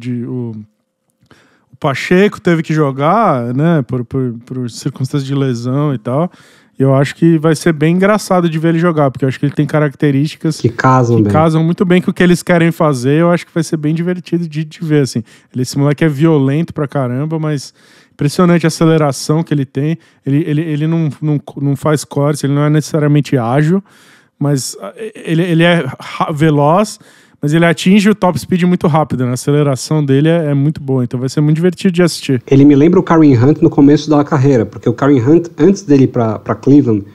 o Pacheco teve que jogar, né, por circunstâncias de lesão e tal. E eu acho que vai ser bem engraçado de ver ele jogar, porque eu acho que ele tem características que casam muito bem com o que eles querem fazer. Eu acho que vai ser bem divertido de ver, assim. Esse moleque é violento pra caramba, mas impressionante a aceleração que ele tem. Ele não faz cortes, ele não é necessariamente ágil, mas ele é veloz, mas ele atinge o top speed muito rápido, né? A aceleração dele é muito boa, então vai ser muito divertido de assistir. Ele me lembra o Kareem Hunt no começo da carreira, porque o Kareem Hunt, antes dele ir para Cleveland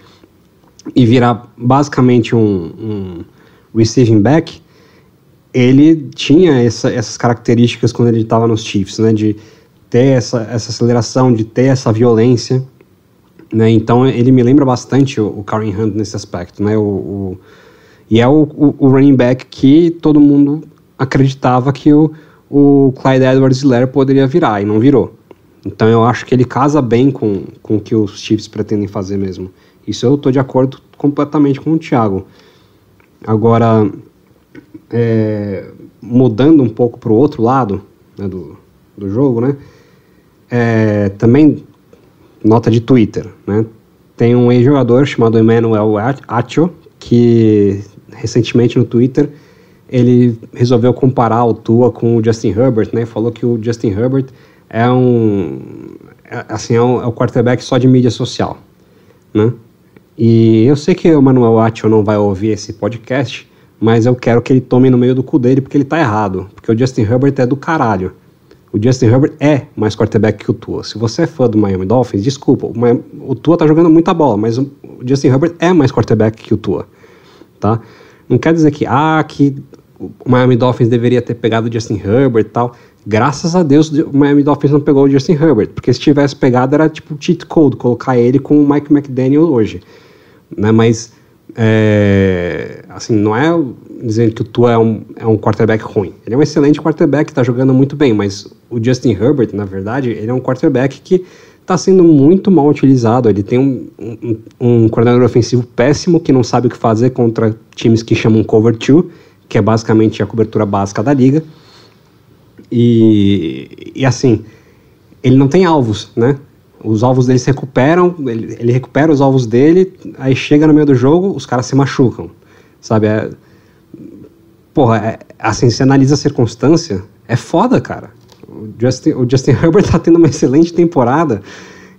e virar basicamente um receiving back, ele tinha essas características quando ele estava nos Chiefs, né? De ter essa aceleração, de ter essa violência, né? Então ele me lembra bastante o Kareem Hunt nesse aspecto, né? E é o running back que todo mundo acreditava que o o Clyde Edwards-Helaire poderia virar, e não virou. Então eu acho que ele casa bem com o que os Chiefs pretendem fazer mesmo. Isso eu estou de acordo completamente com o Thiago. Agora, mudando um pouco para o outro lado, né, do jogo, né? Também nota de Twitter, né? Tem um ex-jogador chamado Emmanuel Acho, que recentemente no Twitter ele resolveu comparar o Tua com o Justin Herbert, né? Falou que o Justin Herbert é o quarterback só de mídia social, né? E eu sei que o Emmanuel Acho não vai ouvir esse podcast, mas eu quero que ele tome no meio do cu dele, porque ele tá errado, porque o Justin Herbert é do caralho. O Justin Herbert é mais quarterback que o Tua. Se você é fã do Miami Dolphins, desculpa, o Tua tá jogando muita bola, mas o Justin Herbert é mais quarterback que o Tua, tá? Não quer dizer que o Miami Dolphins deveria ter pegado o Justin Herbert e tal. Graças a Deus o Miami Dolphins não pegou o Justin Herbert, porque se tivesse pegado era tipo cheat code, colocar ele com o Mike McDaniel hoje, né? Mas assim, não é dizendo que o Tua é um quarterback ruim. Ele é um excelente quarterback, tá jogando muito bem, mas o Justin Herbert, na verdade, ele é um quarterback que está sendo muito mal utilizado. Ele tem um coordenador ofensivo péssimo, que não sabe o que fazer contra times que chamam cover 2, que é basicamente a cobertura básica da liga. E assim, ele não tem alvos, né? Os alvos dele se recuperam, ele recupera os alvos dele, aí chega no meio do jogo, os caras se machucam, sabe? Assim, se analisa a circunstância, é foda, cara. O Justin Herbert tá tendo uma excelente temporada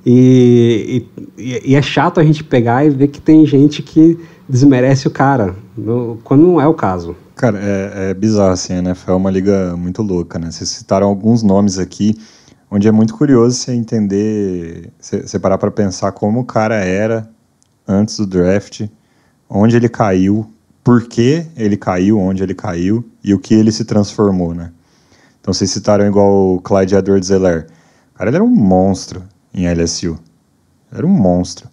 e é chato a gente pegar e ver que tem gente que desmerece o cara, quando não é o caso. Cara, é bizarro, assim, a NFL é uma liga muito louca, né? Vocês citaram alguns nomes aqui, onde é muito curioso você entender, você parar para pensar como o cara era antes do draft, onde ele caiu, por que ele caiu, onde ele caiu e o que ele se transformou, né? Então vocês citaram igual o Clyde Edwards-Helaire. O cara, ele era um monstro em LSU. Era um monstro.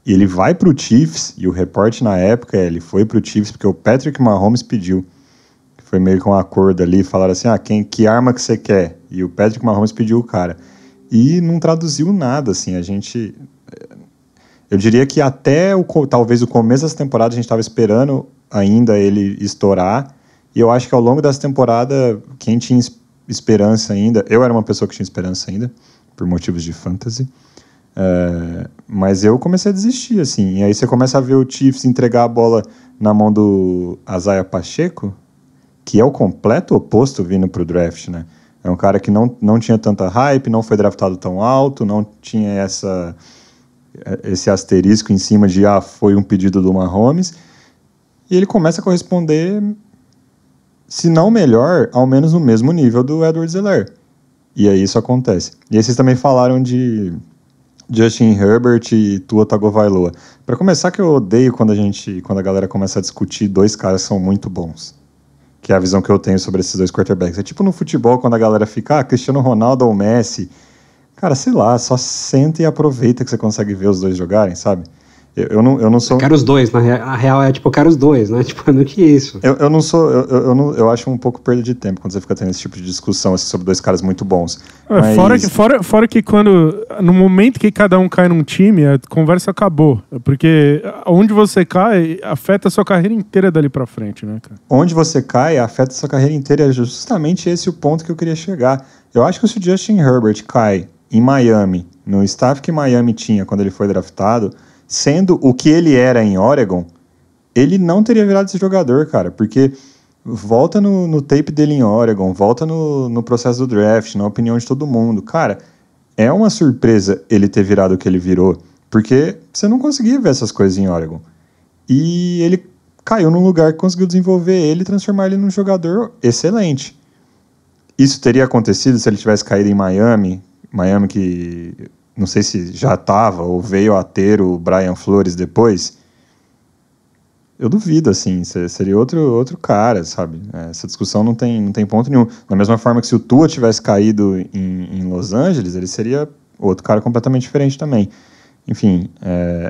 E ele vai pro Chiefs, e o reporte na época ele foi pro Chiefs porque o Patrick Mahomes pediu. Foi meio que um acordo ali, falaram assim, que arma que você quer? E o Patrick Mahomes pediu o cara. E não traduziu nada, assim, eu diria que até talvez o começo dessa temporada a gente estava esperando ainda ele estourar, e eu acho que ao longo dessa temporada, quem tinha esperança ainda, eu era uma pessoa que tinha esperança ainda, por motivos de fantasy, mas eu comecei a desistir, assim, e aí você começa a ver o Chiefs entregar a bola na mão do Isaiah Pacheco, que é o completo oposto vindo pro draft, né? É um cara que não tinha tanta hype, não foi draftado tão alto, não tinha esse asterisco em cima de foi um pedido do Mahomes, e ele começa a corresponder, se não melhor, ao menos no mesmo nível do Edwards-Helaire. E aí isso acontece. E aí vocês também falaram de Justin Herbert e Tua Tagovailoa. Para começar, que eu odeio quando a galera começa a discutir dois caras que são muito bons. Que é a visão que eu tenho sobre esses dois quarterbacks. É tipo no futebol, quando a galera fica, Cristiano Ronaldo ou Messi. Cara, sei lá, só senta e aproveita que você consegue ver os dois jogarem, sabe? Eu não sou... Eu quero os dois, a real é tipo, eu quero os dois, né? Tipo, não que isso. Eu não sou... Eu acho um pouco perda de tempo quando você fica tendo esse tipo de discussão assim, sobre dois caras muito bons. Mas... Fora que quando... No momento que cada um cai num time, a conversa acabou. Porque onde você cai, afeta a sua carreira inteira dali pra frente, né, cara? Onde você cai, afeta a sua carreira inteira. É justamente esse o ponto que eu queria chegar. Eu acho que se o Justin Herbert cai em Miami, no staff que Miami tinha quando ele foi draftado, sendo o que ele era em Oregon, ele não teria virado esse jogador, cara, porque volta no tape dele em Oregon, volta no processo do draft, na opinião de todo mundo. Cara, é uma surpresa ele ter virado o que ele virou, porque você não conseguia ver essas coisas em Oregon. E ele caiu num lugar que conseguiu desenvolver ele e transformar ele num jogador excelente. Isso teria acontecido se ele tivesse caído em Miami que... não sei se já estava ou veio a ter o Brian Flores depois. Eu duvido, assim, seria outro cara, sabe? Essa discussão não tem ponto nenhum. Da mesma forma que se o Tua tivesse caído em Los Angeles, ele seria outro cara completamente diferente também. Enfim,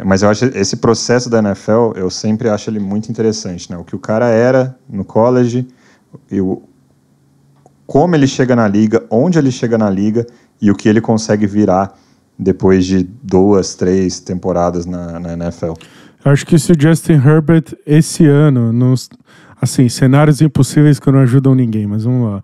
mas eu acho esse processo da NFL, eu sempre acho ele muito interessante, né? O que o cara era no college e como ele chega na liga, onde ele chega na liga e o que ele consegue virar depois de 2, 3 temporadas na NFL. Eu acho que se o Justin Herbert esse ano, assim, cenários impossíveis que não ajudam ninguém, mas vamos lá.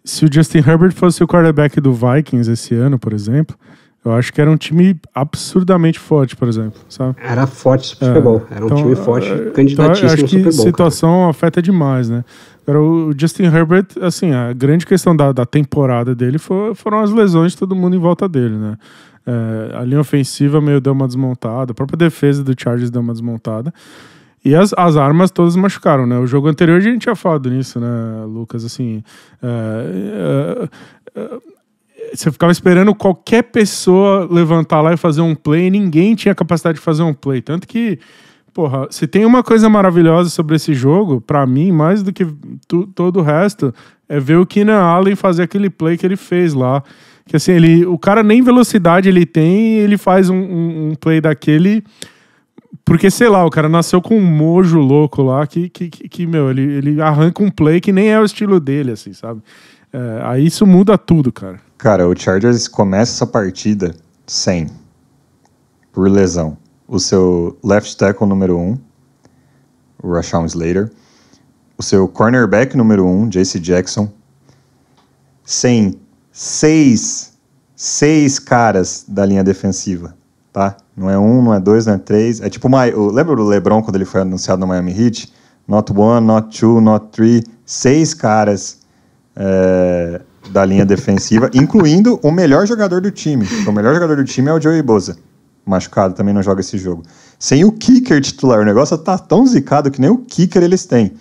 Se o Justin Herbert fosse o quarterback do Vikings esse ano, por exemplo, eu acho que era um time absurdamente forte, por exemplo, sabe? Era forte no Super Bowl. Era um time forte, candidatíssimo no Super Bowl. Acho que a situação afeta demais, né? Agora, o Justin Herbert, assim, a grande questão da temporada dele foram as lesões de todo mundo em volta dele, né? A linha ofensiva meio deu uma desmontada, a própria defesa do Chargers deu uma desmontada. E as armas todas machucaram, né? O jogo anterior a gente tinha falado nisso, né, Lucas? Assim, você ficava esperando qualquer pessoa levantar lá e fazer um play e ninguém tinha capacidade de fazer um play. Tanto que, porra, se tem uma coisa maravilhosa sobre esse jogo, pra mim, mais do que todo o resto, é ver o Keenan Allen fazer aquele play que ele fez lá. Que assim, o cara nem velocidade ele tem e ele faz um play daquele... Porque, sei lá, o cara nasceu com um mojo louco lá que meu, ele arranca um play que nem é o estilo dele, assim, sabe? Aí isso muda tudo, cara. Cara, o Chargers começa essa partida sem, por lesão, o seu left tackle número 1, o Rashawn Slater, o seu cornerback número 1, J.C. Jackson, sem 6 caras da linha defensiva, tá? Não é 1, não é 2, não é 3. É tipo, lembra do LeBron quando ele foi anunciado no Miami Heat? Not 1, not 2, not 3. 6 caras da linha defensiva, incluindo o melhor jogador do time. O melhor jogador do time é o Joey Bosa. Machucado, também não joga esse jogo. Sem o kicker titular. O negócio tá tão zicado que nem o kicker eles têm.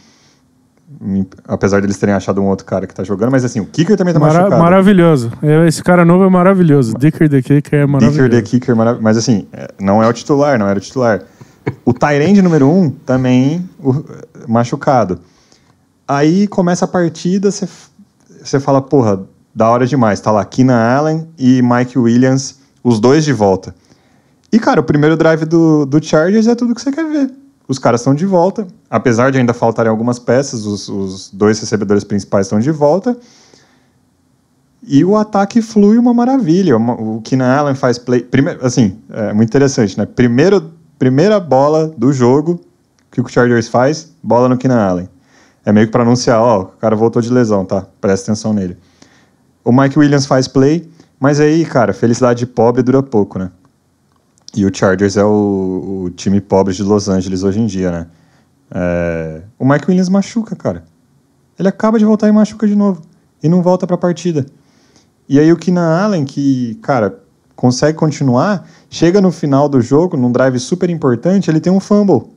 Apesar de eles terem achado um outro cara que tá jogando, mas assim, o kicker também tá machucado. Maravilhoso. Esse cara novo é maravilhoso. Dicker the Kicker é maravilhoso. Dicker the Kicker é maravilhoso. Mas assim, não é o titular, não era o titular. O tight end número 1 também machucado. Aí começa a partida, você fala, porra, da hora demais. Tá lá Keenan Allen e Mike Williams, os dois de volta. E cara, o primeiro drive do Chargers é tudo que você quer ver. Os caras estão de volta, apesar de ainda faltarem algumas peças, os 2 recebedores principais estão de volta, e o ataque flui uma maravilha. O Keenan Allen faz play... assim, é muito interessante, né? Primeira bola do jogo que o Chargers faz, bola no Keenan Allen. É meio que para anunciar, o cara voltou de lesão, tá? Presta atenção nele. O Mike Williams faz play, mas aí, cara, felicidade de pobre dura pouco, né? E o Chargers é o time pobre de Los Angeles hoje em dia, né? O Mike Williams machuca, cara. Ele acaba de voltar e machuca de novo. E não volta pra partida. E aí o Keenan Allen, que, cara, consegue continuar, chega no final do jogo, num drive super importante, ele tem um fumble.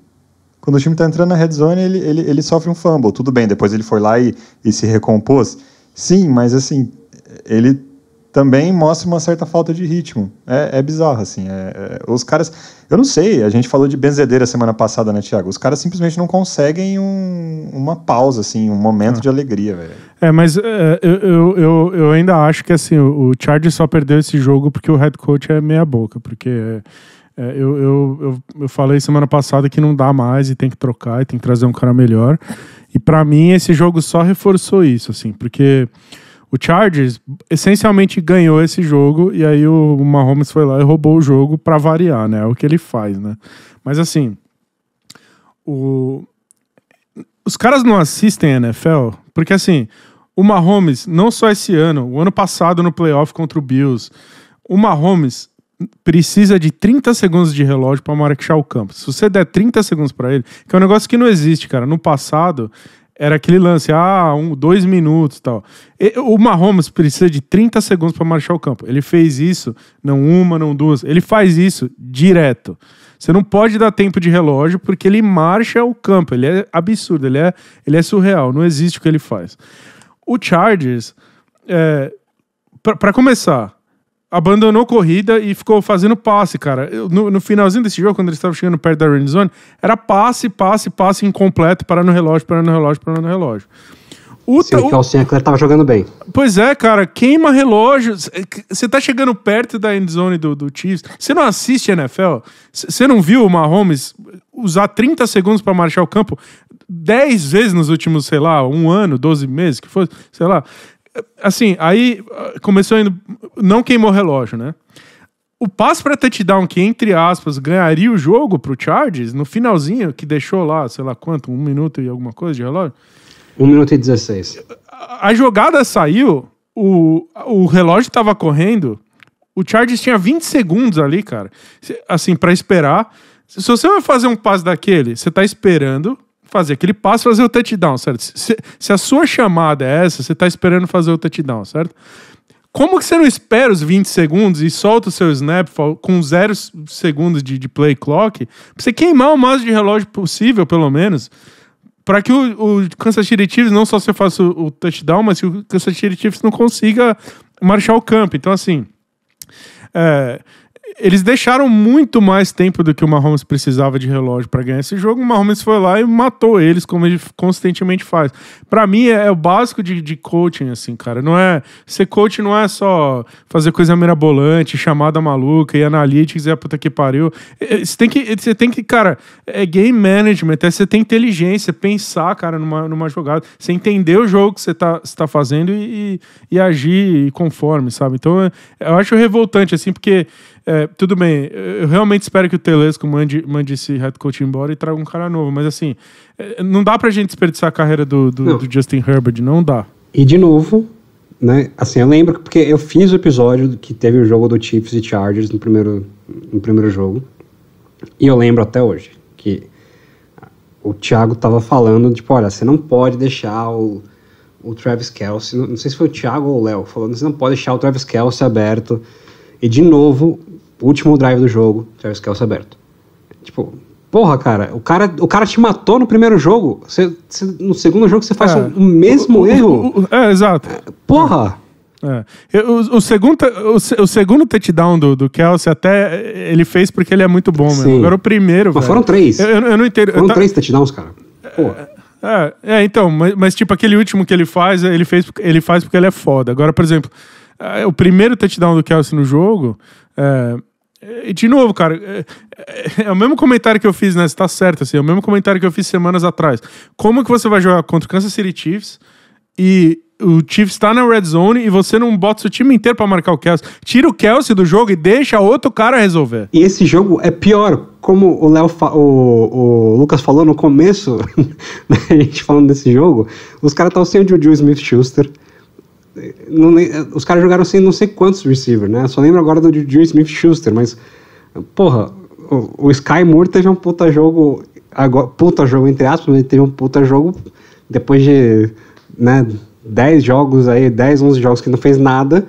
Quando o time tá entrando na red zone, ele sofre um fumble. Tudo bem, depois ele foi lá e se recompôs. Sim, mas assim, ele também mostra uma certa falta de ritmo. É bizarro, assim. Os caras... Eu não sei, a gente falou de benzedeira semana passada, né, Thiago? Os caras simplesmente não conseguem uma pausa, assim, um momento de alegria, velho. Mas eu ainda acho que, assim, o Chargers só perdeu esse jogo porque o head coach é meia boca, porque... Eu falei semana passada que não dá mais e tem que trocar e tem que trazer um cara melhor. E pra mim esse jogo só reforçou isso, assim, porque o Chargers essencialmente ganhou esse jogo e aí o Mahomes foi lá e roubou o jogo pra variar, né? É o que ele faz, né? Mas assim, os caras não assistem a NFL porque assim, o Mahomes, não só esse ano, o ano passado no playoff contra o Bills, o Mahomes precisa de 30 segundos de relógio para marchar o campo. Se você der 30 segundos para ele, que é um negócio que não existe, cara. No passado, era aquele lance, 2 minutos e tal. O Mahomes precisa de 30 segundos para marchar o campo. Ele fez isso, não uma, não duas. Ele faz isso direto. Você não pode dar tempo de relógio porque ele marcha o campo. Ele é absurdo, ele é surreal. Não existe o que ele faz. O Chargers, para começar, abandonou corrida e ficou fazendo passe, cara. No finalzinho desse jogo, quando eles estavam chegando perto da red zone, era passe incompleto, parando o relógio. O Austin Ekeler tava jogando bem. Pois é, cara, queima relógio. Você tá chegando perto da end zone do Chiefs. Você não assiste NFL? Você não viu o Mahomes usar 30 segundos pra marchar o campo 10 vezes nos últimos, sei lá, 1 ano, 12 meses, que foi, sei lá. Assim, aí começou indo... Não queimou o relógio, né? O passe para touchdown que, entre aspas, ganharia o jogo pro Chargers, no finalzinho, que deixou lá, sei lá quanto, 1 minuto e alguma coisa de relógio? 1 minuto e 16. A jogada saiu, o relógio tava correndo, o Chargers tinha 20 segundos ali, cara, assim, para esperar. Se você vai fazer um passe daquele, você tá esperando fazer aquele passe, fazer o touchdown, certo? Se a sua chamada é essa, você tá esperando fazer o touchdown, certo? Como que você não espera os 20 segundos e solta o seu snap com 0 segundos de play clock pra você queimar o máximo de relógio possível, pelo menos, para que o Kansas City Chiefs não só você faça o touchdown, mas que o Kansas City Chiefs não consiga marchar o campo. Então, assim, eles deixaram muito mais tempo do que o Mahomes precisava de relógio para ganhar esse jogo. O Mahomes foi lá e matou eles, como ele constantemente faz. Para mim, é o básico de coaching, assim, cara. Não é... Ser coach não é só fazer coisa mirabolante, chamada maluca e analytics e a puta que pariu. Você tem que, cara... É game management, você tem inteligência, pensar, cara, numa jogada. Você entender o jogo que você tá fazendo e agir conforme, sabe? Então, eu acho revoltante, assim, porque... tudo bem, eu realmente espero que o Telesco mande esse head coach embora e traga um cara novo, mas assim, não dá pra gente desperdiçar a carreira do Justin Herbert, não dá. E de novo, né, assim, eu lembro porque eu fiz o episódio que teve o jogo do Chiefs e Chargers no primeiro jogo, e eu lembro até hoje que o Thiago tava falando, tipo, olha, você não pode deixar o Travis Kelce, não sei se foi o Thiago ou o Léo, falando, você não pode deixar o Travis Kelce aberto. E de novo, último drive do jogo, Travis Kelce aberto. Tipo, porra, cara, o cara te matou no primeiro jogo. No segundo jogo você faz o mesmo erro. Exato. Porra! O segundo touchdown do Kelce até ele fez porque ele é muito bom mesmo. Agora o primeiro, mas velho, foram 3. Eu não entendo. Foram 3 touchdowns, cara. Porra. Então, mas tipo, aquele último que ele faz porque ele é foda. Agora, por exemplo, o primeiro touchdown do Kelce no jogo, e de novo, cara, é o mesmo comentário que eu fiz, né? Você tá certo, assim, é o mesmo comentário que eu fiz semanas atrás. Como que você vai jogar contra o Kansas City Chiefs e o Chiefs tá na red zone e você não bota seu time inteiro pra marcar o Kelce? Tira o Kelce do jogo e deixa outro cara resolver. E esse jogo é pior, como o Lucas falou no começo, a gente falando desse jogo, os caras estavam sem o Juju Smith-Schuster. Os caras jogaram sem não sei quantos receivers, né? Só lembro agora do Juju Smith-Schuster, mas porra, o Sky Moore teve um puta jogo entre aspas, ele teve um puta jogo depois de, né, 10 jogos aí, 10, 11 jogos que não fez nada.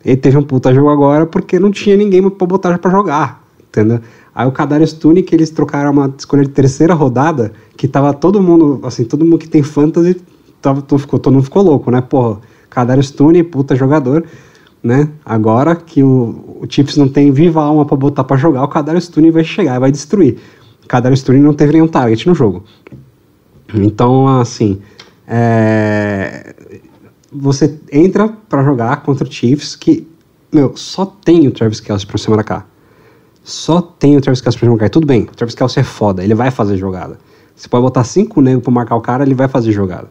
Ele teve um puta jogo agora porque não tinha ninguém pra botar pra jogar, entendeu? Aí o Kadarius Toney, que eles trocaram uma escolha de terceira rodada, que tava todo mundo que tem fantasy, todo mundo ficou louco, né? Porra, Kadarius Toney, puta jogador, né? Agora que o Chiefs não tem viva alma pra botar pra jogar, o Kadarius Toney vai chegar e vai destruir. O Kadarius Toney não teve nenhum target no jogo. Então, assim, você entra pra jogar contra o Chiefs que, só tem o Travis Kelce pra você marcar. Só tem o Travis Kelce pra marcar. Tudo bem, o Travis Kelce é foda, ele vai fazer jogada. Você pode botar 5 negros pra marcar o cara, ele vai fazer jogada.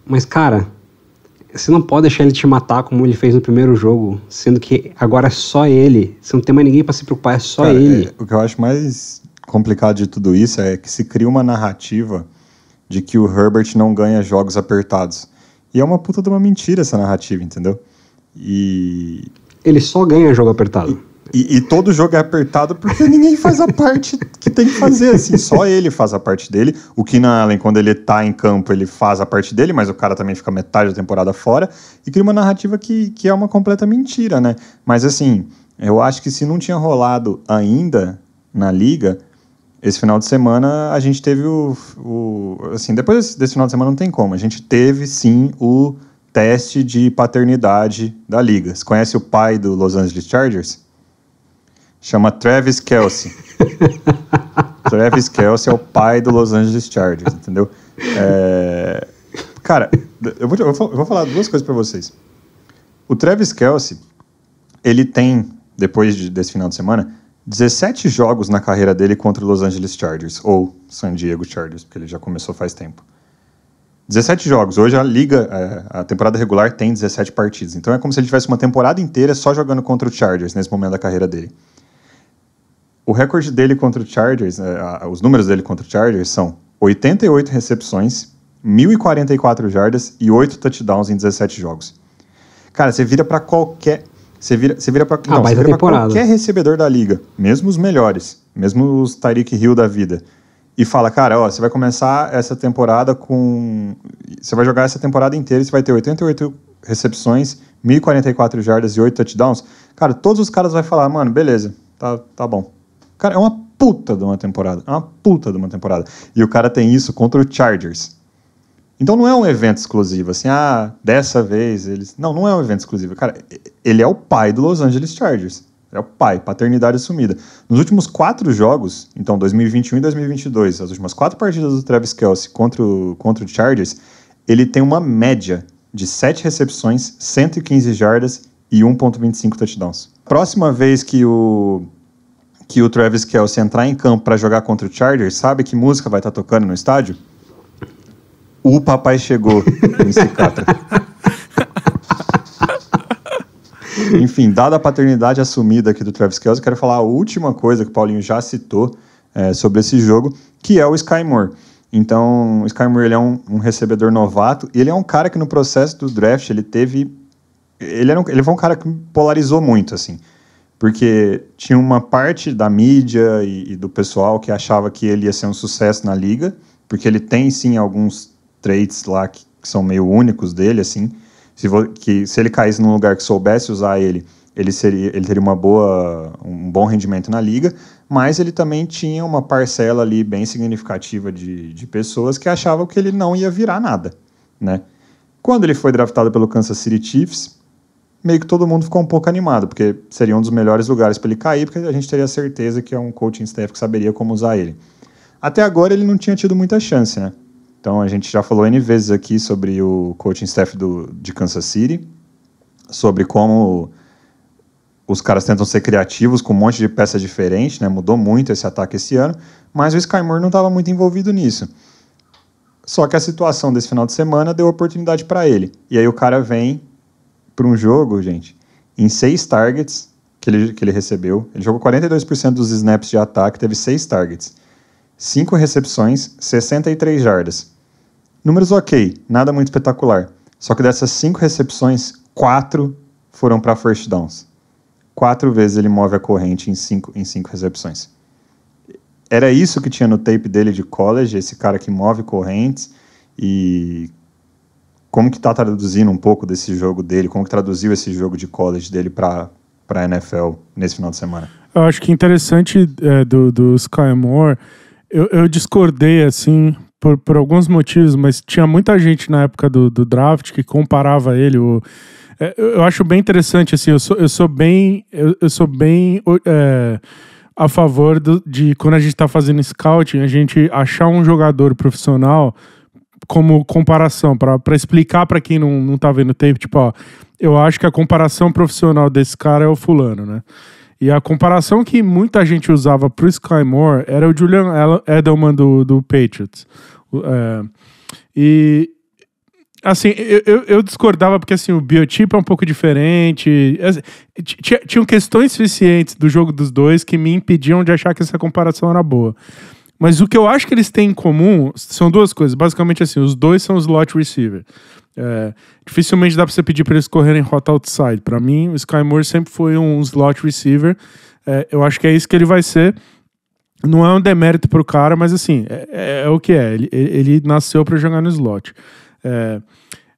Mas, cara, você não pode deixar ele te matar como ele fez no primeiro jogo, sendo que agora é só ele. Você não tem mais ninguém pra se preocupar, é só cara, ele. O que eu acho mais complicado de tudo isso é que se cria uma narrativa de que o Herbert não ganha jogos apertados. E é uma puta de uma mentira essa narrativa, entendeu? Ele só ganha jogo apertado. E todo jogo é apertado porque ninguém faz a parte que tem que fazer, assim, só ele faz a parte dele. O Keenan Allen, quando ele tá em campo, ele faz a parte dele, mas o cara também fica metade da temporada fora, e cria uma narrativa que é uma completa mentira, né? Mas, assim, eu acho que se não tinha rolado ainda na liga, esse final de semana a gente teve assim, depois desse final de semana não tem como, a gente teve, sim, o teste de paternidade da liga. Você conhece o pai do Los Angeles Chargers? Chama Travis Kelce. Travis Kelce é o pai do Los Angeles Chargers, entendeu? Cara, eu vou falar duas coisas pra vocês. O Travis Kelce, ele tem, depois desse final de semana, 17 jogos na carreira dele contra o Los Angeles Chargers, ou San Diego Chargers, porque ele já começou faz tempo. 17 jogos. Hoje a liga, a temporada regular tem 17 partidas. Então é como se ele tivesse uma temporada inteira só jogando contra o Chargers nesse momento da carreira dele. O recorde dele contra o Chargers, os números dele contra o Chargers são 88 recepções, 1.044 jardas e 8 touchdowns em 17 jogos. Cara, você vira pra qualquer... Você vira pra qualquer recebedor da liga, mesmo os melhores, mesmo os Tyreek Hill da vida, e fala, cara, ó, você vai começar essa temporada com... Você vai jogar essa temporada inteira e você vai ter 88 recepções, 1.044 jardas e 8 touchdowns. Cara, todos os caras vão falar, mano, beleza, tá bom. Cara, é uma puta de uma temporada. E o cara tem isso contra o Chargers. Então não é um evento exclusivo, assim, dessa vez eles... Não é um evento exclusivo. Cara, ele é o pai do Los Angeles Chargers. É o pai, paternidade assumida. Nos últimos 4 jogos, então 2021 e 2022, as últimas 4 partidas do Travis Kelce contra o Chargers, ele tem uma média de 7 recepções, 115 jardas e 1.25 touchdowns. Próxima vez que o Travis Kelce entrar em campo para jogar contra o Chargers, sabe que música vai estar tocando no estádio? O papai chegou em Cicatra. Enfim, dada a paternidade assumida aqui do Travis Kelce, eu quero falar a última coisa que o Paulinho já citou sobre esse jogo, que é o Sky Moore. Então, o Sky Moore ele é um recebedor novato, e ele é um cara que no processo do draft, ele foi um cara que polarizou muito, assim, porque tinha uma parte da mídia e do pessoal que achava que ele ia ser um sucesso na liga, porque ele tem, sim, alguns traits lá que são meio únicos dele, assim, se ele caísse num lugar que soubesse usar ele teria um bom rendimento na liga, mas ele também tinha uma parcela ali bem significativa de pessoas que achavam que ele não ia virar nada, né? Quando ele foi draftado pelo Kansas City Chiefs, meio que todo mundo ficou um pouco animado, porque seria um dos melhores lugares para ele cair, porque a gente teria certeza que é um coaching staff que saberia como usar ele. Até agora ele não tinha tido muita chance, né? Então a gente já falou N vezes aqui sobre o coaching staff de Kansas City, sobre como os caras tentam ser criativos com um monte de peça diferente, né? Mudou muito esse ataque esse ano, mas o Sky Moore não estava muito envolvido nisso. Só que a situação desse final de semana deu oportunidade para ele. E aí o cara vem para um jogo, gente, em 6 targets que ele recebeu. Ele jogou 42% dos snaps de ataque, teve 6 targets. 5 recepções, 63 jardas. Números ok, nada muito espetacular. Só que dessas 5 recepções, 4 foram para first downs. 4 vezes ele move a corrente em 5 recepções. Era isso que tinha no tape dele de college, esse cara que move correntes, e como que tá traduzindo um pouco desse jogo dele, como que traduziu esse jogo de college dele para a NFL nesse final de semana? Eu acho que interessante do Sky Moore, eu discordei, assim, por alguns motivos, mas tinha muita gente na época do draft que comparava ele. Eu acho bem interessante, assim, eu sou bem a favor de quando a gente está fazendo scouting, a gente achar um jogador profissional como comparação, para explicar para quem não tá vendo o tape, tipo, ó, eu acho que a comparação profissional desse cara é o fulano, né? E a comparação que muita gente usava pro Sky Moore era o Julian Edelman do Patriots. E, assim, eu discordava porque, assim, o biotipo é um pouco diferente. Tinham questões suficientes do jogo dos dois que me impediam de achar que essa comparação era boa. Mas o que eu acho que eles têm em comum são 2 coisas. Basicamente, assim, os 2 são slot receiver. Dificilmente dá pra você pedir pra eles correrem rota outside. Pra mim, o Sky Moore sempre foi um slot receiver. Eu acho que é isso que ele vai ser. Não é um demérito pro cara, mas assim, é o que é. Ele nasceu pra jogar no slot.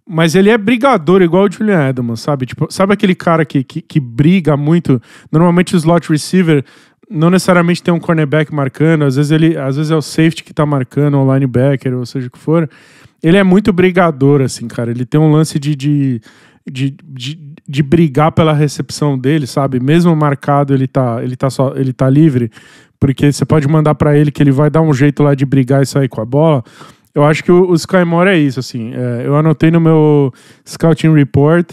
Mas ele é brigador, igual o Julian Edelman, sabe? Tipo, sabe aquele cara que briga muito? Normalmente o slot receiver não necessariamente tem um cornerback marcando, às vezes é o safety que tá marcando, ou o linebacker, ou seja o que for. Ele é muito brigador, assim, cara. Ele tem um lance de brigar pela recepção dele, sabe? Mesmo marcado, ele tá livre, porque você pode mandar pra ele que ele vai dar um jeito lá de brigar e sair com a bola. Eu acho que o Sky Moore é isso, assim. Eu anotei no meu Scouting Report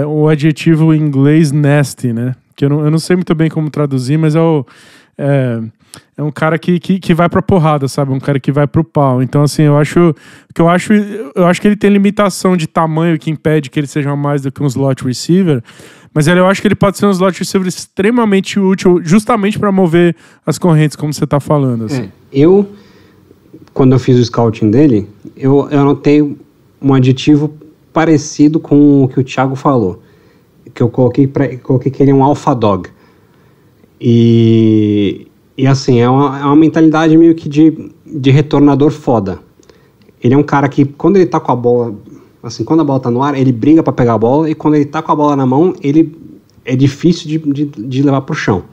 o adjetivo em inglês nasty, né? Que eu não sei muito bem como traduzir, mas um cara que vai pra porrada, sabe? Um cara que vai pro pau. Então, assim, eu acho que ele tem limitação de tamanho que impede que ele seja mais do que um slot receiver, mas eu acho que ele pode ser um slot receiver extremamente útil justamente para mover as correntes, como você tá falando. Assim. Quando eu fiz o scouting dele, eu anotei um aditivo parecido com o que o Thiago falou, que eu coloquei que ele é um alpha dog. E assim, é uma mentalidade meio que de retornador foda. Ele é um cara que, quando ele tá com a bola, assim, quando a bola tá no ar, ele briga pra pegar a bola, e quando ele tá com a bola na mão, ele é difícil de levar pro chão.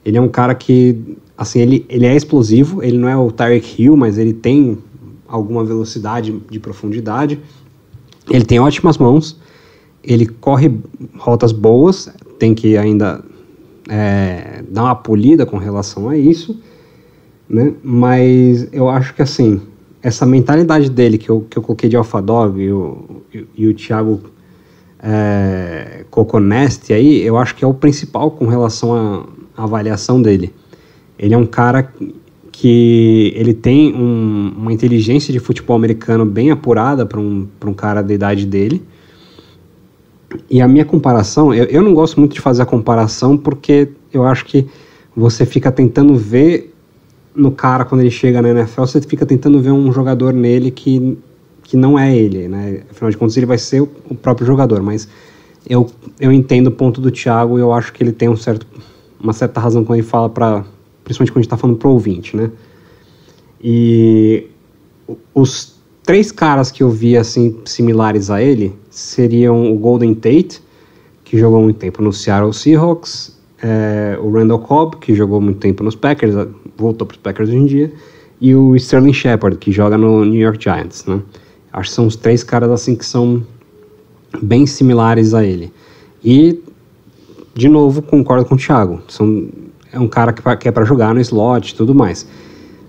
Ele é um cara que, assim, ele é explosivo, ele não é o Tyreek Hill, mas ele tem alguma velocidade de profundidade, ele tem ótimas mãos, ele corre rotas boas, tem que ainda dar uma polida com relação a isso, né? Mas eu acho que, assim, essa mentalidade dele que eu coloquei de Alpha Dog e o Thiago Coconesti aí, eu acho que é o principal com relação à avaliação dele. Ele é um cara que ele tem uma inteligência de futebol americano bem apurada para um cara da idade dele. E a minha comparação, eu não gosto muito de fazer a comparação porque eu acho que você fica tentando ver no cara, quando ele chega na NFL, você fica tentando ver um jogador nele que não é ele, né? Afinal de contas, ele vai ser o próprio jogador, mas eu entendo o ponto do Thiago e eu acho que ele tem uma certa razão quando ele fala principalmente quando a gente está falando pro ouvinte, né? E os 3 caras que eu vi, assim, similares a ele seriam o Golden Tate, que jogou muito tempo no Seattle Seahawks, o Randall Cobb, que jogou muito tempo nos Packers, voltou para os Packers hoje em dia, e o Sterling Shepard, que joga no New York Giants, né? Acho que são os 3 caras, assim, que são bem similares a ele. E, de novo, concordo com o Thiago. É um cara que é para jogar no slot e tudo mais.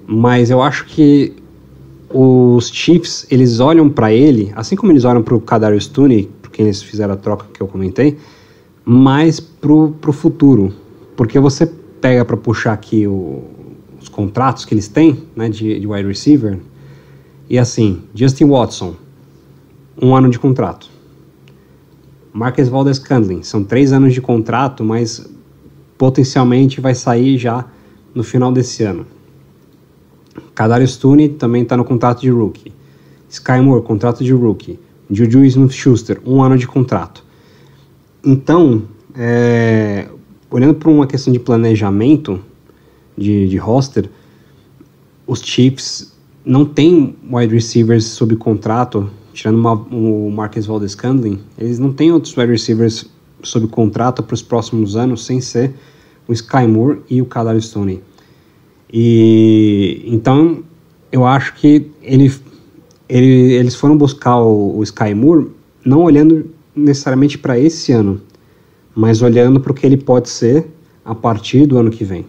Mas eu acho que os Chiefs, eles olham para ele, assim como eles olham para o Kadarius Toney, por quem eles fizeram a troca que eu comentei, mais pro futuro. Porque você pega para puxar aqui os contratos que eles têm, né, de wide receiver, e assim, Justin Watson, 1 ano de contrato. Marquez Valdes-Scantling, são 3 anos de contrato, mas potencialmente vai sair já no final desse ano. Kadarius Toney também está no contrato de rookie. Sky Moore, contrato de rookie. Juju Smith-Schuster, 1 ano de contrato. Então, olhando para uma questão de planejamento de roster, os Chiefs não têm wide receivers sob contrato, tirando o Marquez Valdes-Scantling, eles não têm outros wide receivers sob contrato para os próximos anos, sem ser o Sky Moore e o Kadarius Toney. E então eu acho que eles foram buscar o Sky Moore não olhando necessariamente para esse ano, mas olhando para o que ele pode ser a partir do ano que vem.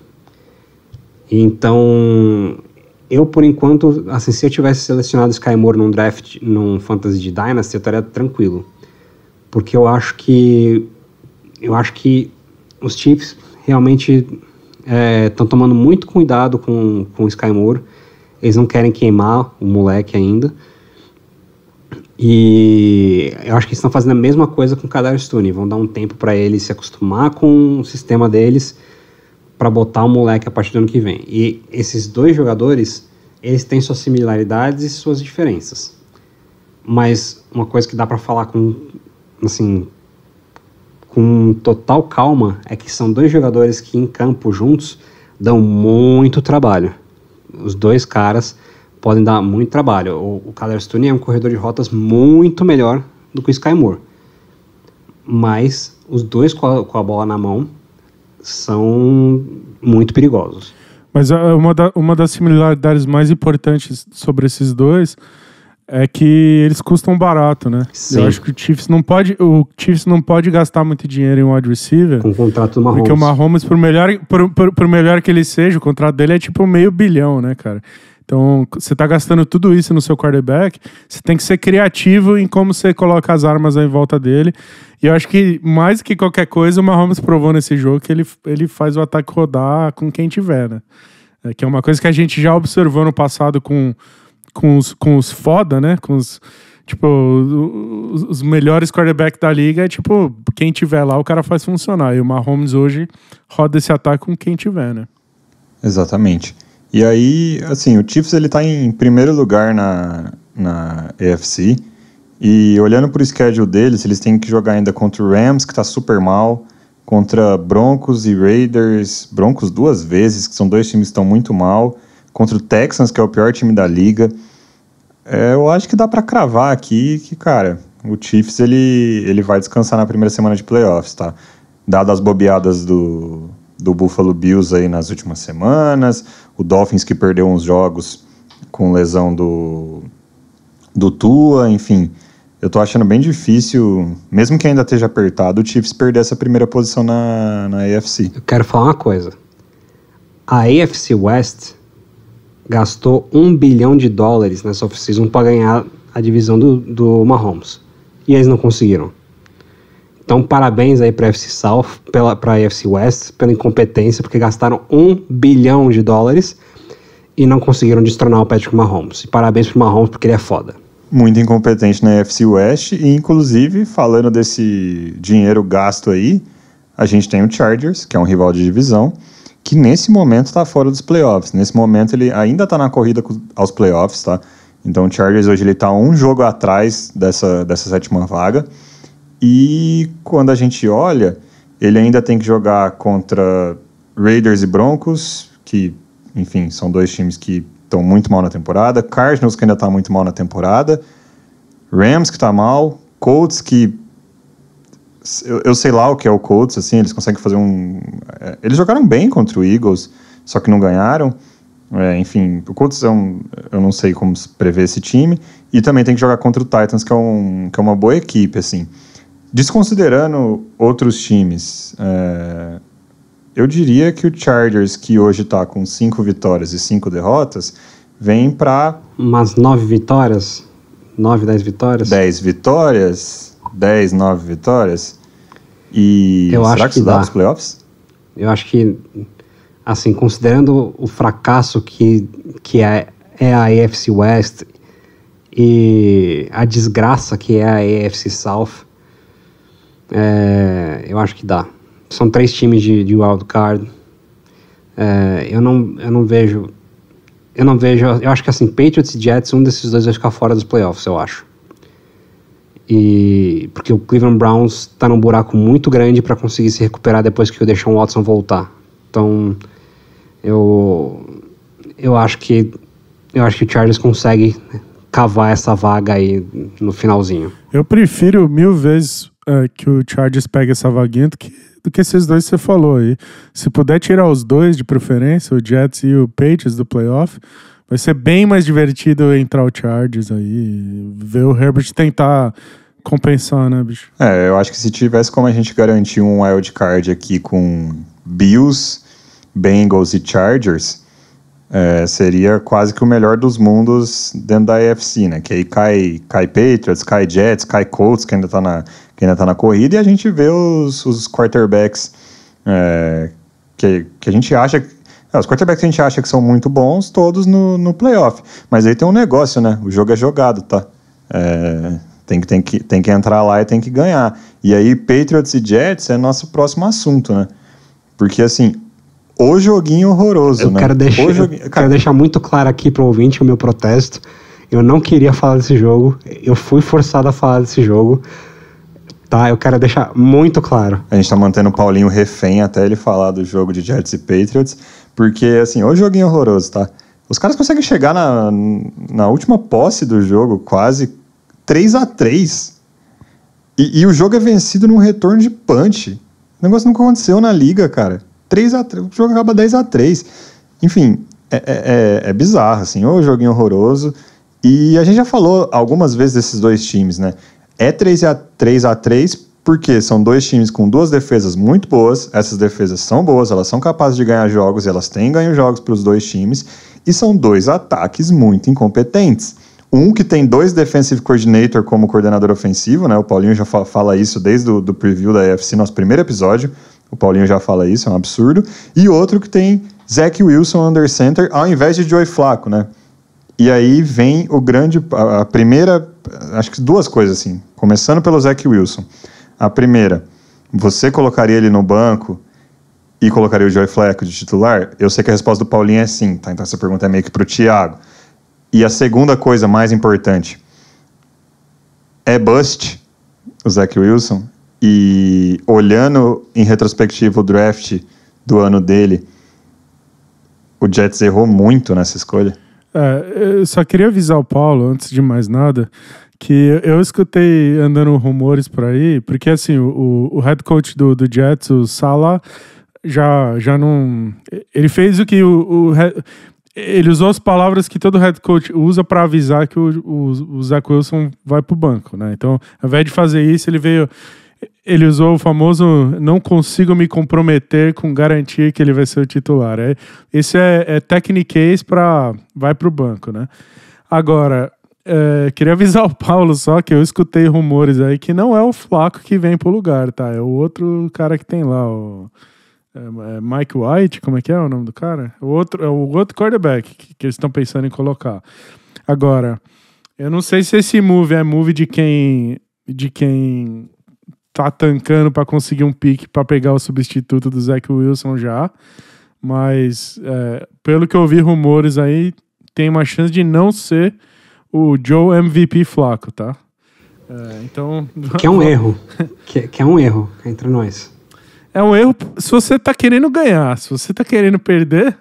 Então, eu por enquanto, assim, se eu tivesse selecionado o Sky Moore num draft, num Fantasy de Dynasty, eu estaria tranquilo, porque eu acho que os Chiefs realmente estão tomando muito cuidado com o Sky Moore. Eles não querem queimar o moleque ainda. E eu acho que eles estão fazendo a mesma coisa com o Kadarius Toney. Vão dar um tempo para ele se acostumar com o sistema deles para botar o moleque a partir do ano que vem. E esses 2 jogadores, eles têm suas similaridades e suas diferenças. Mas uma coisa que dá para falar com total calma é que são 2 jogadores que em campo juntos dão muito trabalho. Os 2 caras podem dar muito trabalho. O Kadarius Toney é um corredor de rotas muito melhor do que o Sky Moore, mas os 2 com a bola na mão são muito perigosos. Mas uma das similaridades mais importantes sobre esses 2 é que eles custam barato, né? Sim. Eu acho que o Chiefs não pode gastar muito dinheiro em um wide receiver. Com o contrato do Mahomes. Porque o Mahomes, por melhor que ele seja, o contrato dele é tipo $500 milhão, né, cara? Então, você tá gastando tudo isso no seu quarterback, você tem que ser criativo em como você coloca as armas aí em volta dele. E eu acho que, mais que qualquer coisa, o Mahomes provou nesse jogo que ele faz o ataque rodar com quem tiver, né? Que é uma coisa que a gente já observou no passado com os foda, né? Com os... Tipo, os melhores quarterbacks da liga é tipo, quem tiver lá, o cara faz funcionar. E o Mahomes hoje roda esse ataque com quem tiver, né? Exatamente. E aí, assim, o Chiefs ele tá em primeiro lugar na AFC. E olhando pro schedule deles, eles têm que jogar ainda contra o Rams, que tá super mal, contra Broncos e Raiders, Broncos 2 vezes, que são 2 times que estão muito mal, contra o Texans, que é o pior time da liga. Eu acho que dá pra cravar aqui que, cara, o Chiefs ele vai descansar na primeira semana de playoffs, tá? Dado as bobeadas do Buffalo Bills aí nas últimas semanas, o Dolphins que perdeu uns jogos com lesão do Tua, enfim. Eu tô achando bem difícil, mesmo que ainda esteja apertado, o Chiefs perder essa primeira posição na AFC. Eu quero falar uma coisa. A AFC West gastou $1 bilhão nessa off-season para ganhar a divisão do Mahomes. E eles não conseguiram. Então, parabéns aí para a AFC South, para a AFC West, pela incompetência, porque gastaram $1 bilhão e não conseguiram destronar o Patrick Mahomes. E parabéns pro Mahomes, porque ele é foda. Muito incompetente na AFC West, e inclusive, falando desse dinheiro gasto aí, a gente tem o Chargers, que é um rival de divisão, que nesse momento está fora dos playoffs. Nesse momento ele ainda está na corrida aos playoffs, tá? Então o Chargers hoje ele está um jogo atrás dessa 7ª vaga. E quando a gente olha, ele ainda tem que jogar contra Raiders e Broncos, que, enfim, são 2 times que estão muito mal na temporada. Cardinals, que ainda está muito mal na temporada. Rams, que está mal. Colts, que... Eu sei lá o que é o Colts, assim, eles conseguem fazer eles jogaram bem contra o Eagles, só que não ganharam. Enfim, o Colts eu não sei como prever esse time. E também tem que jogar contra o Titans, que é uma boa equipe, assim. Desconsiderando outros times, eu diria que o Chargers, que hoje está com 5 vitórias e 5 derrotas, vem para... Umas 9 vitórias? 9, 10 vitórias? 10 vitórias... 10, 9 vitórias. E será que isso dá nos playoffs? Eu acho que, assim, considerando o fracasso que é a AFC West e a desgraça que é a AFC South, eu acho que dá. São 3 times de wildcard. Eu não vejo... Eu acho que, assim, Patriots e Jets, um desses dois vai ficar fora dos playoffs, eu acho. Porque o Cleveland Browns está num buraco muito grande para conseguir se recuperar depois que o Deshaun Watson voltar. Então, eu acho que o Chargers consegue cavar essa vaga aí no finalzinho. Eu prefiro 1000 vezes que o Chargers pegue essa vaguinha do que esses dois que você falou aí. Se puder tirar os dois de preferência, o Jets e o Patriots do playoff, vai ser bem mais divertido entrar o Chargers aí, ver o Herbert tentar compensar, né, bicho? Eu acho que se tivesse como a gente garantir um wild card aqui com Bills, Bengals e Chargers, seria quase que o melhor dos mundos dentro da AFC, né? Que aí cai Patriots, cai Jets, cai Colts, que ainda tá na corrida, e a gente vê os quarterbacks que a gente acha... Os quarterbacks que a gente acha que são muito bons, todos no playoff. Mas aí tem um negócio, né? O jogo é jogado, tá? Tem que entrar lá e tem que ganhar. E aí, Patriots e Jets é nosso próximo assunto, né? Porque, assim, o joguinho horroroso, né? Quero deixar muito claro aqui pro ouvinte o meu protesto. Eu não queria falar desse jogo. Eu fui forçado a falar desse jogo. Tá? Eu quero deixar muito claro. A gente tá mantendo o Paulinho refém até ele falar do jogo de Jets e Patriots. Porque, assim, o joguinho horroroso, tá? Os caras conseguem chegar na última posse do jogo, quase 3-3. E o jogo é vencido num retorno de punch. O negócio nunca aconteceu na liga, cara. 3-3, o jogo acaba 10-3. Enfim, é bizarro, assim, o joguinho horroroso. E a gente já falou algumas vezes desses dois times, né? É 3-3 porque são 2 times com 2 defesas muito boas. Essas defesas são boas, elas são capazes de ganhar jogos, e elas têm ganho jogos para os 2 times. E são 2 ataques muito incompetentes. Um que tem 2 defensive coordinator como coordenador ofensivo, né? O Paulinho já fala isso desde o preview da AFC, nosso primeiro episódio. O Paulinho já fala isso, é um absurdo. E outro que tem Zach Wilson under center ao invés de Joey Flacco, né? E aí vem a primeira, acho que 2 coisas assim, começando pelo Zach Wilson. A primeira, você colocaria ele no banco e colocaria o Joey Flacco de titular? Eu sei que a resposta do Paulinho é sim, tá? Então essa pergunta é meio que pro Thiago. E a segunda coisa mais importante, é bust o Zach Wilson? E olhando em retrospectiva o draft do ano dele, o Jets errou muito nessa escolha? Eu só queria avisar o Paulo, antes de mais nada, que eu escutei andando rumores por aí, porque assim, o head coach do Jets, o Saleh, já não... Ele fez o que ele usou as palavras que todo head coach usa para avisar que o Zach Wilson vai pro banco, né? Então, ao invés de fazer isso, ele usou o famoso não consigo me comprometer com garantir que ele vai ser o titular. Esse é technique para vai pro banco, né? Agora, queria avisar o Paulo só que eu escutei rumores aí que não é o Flacco que vem pro lugar, tá? É o outro cara que tem lá, o Mike White, como é que é o nome do cara? O outro quarterback que eles estão pensando em colocar. Agora, eu não sei se esse move é move de quem tá tancando para conseguir um pique para pegar o substituto do Zach Wilson já, mas pelo que eu ouvi rumores aí, tem uma chance de não ser o Joe MVP Flacco, tá? Então... Que é um erro. que é um erro entre nós. É um erro se você tá querendo ganhar. Se você tá querendo perder,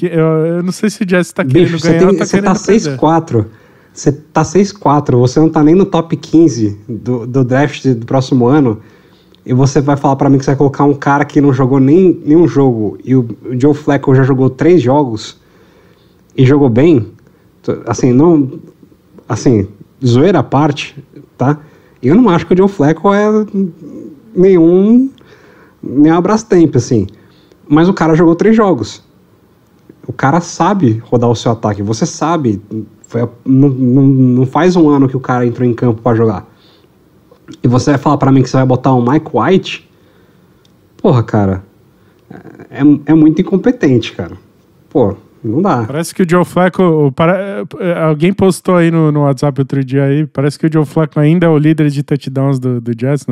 eu não sei se o Jets tá querendo ganhar ou tá querendo perder. 6-4. Você tá 6-4, você não tá nem no top 15 do draft do próximo ano, e você vai falar pra mim que você vai colocar um cara que não jogou nenhum jogo, e o Joe Flacco já jogou 3 jogos, e jogou bem, assim, zoeira à parte, tá? Eu não acho que o Joe Flacco é nenhum Brastemp, assim. Mas o cara jogou 3 jogos. O cara sabe rodar o seu ataque. Você sabe. Não faz um ano que o cara entrou em campo pra jogar. E você vai falar pra mim que você vai botar um Mike White? Porra, cara. É muito incompetente, cara. Pô, não dá. Parece que o Joe Flacco... Alguém postou aí no WhatsApp outro dia aí. Parece que o Joe Flacco ainda é o líder de touchdowns do Jets.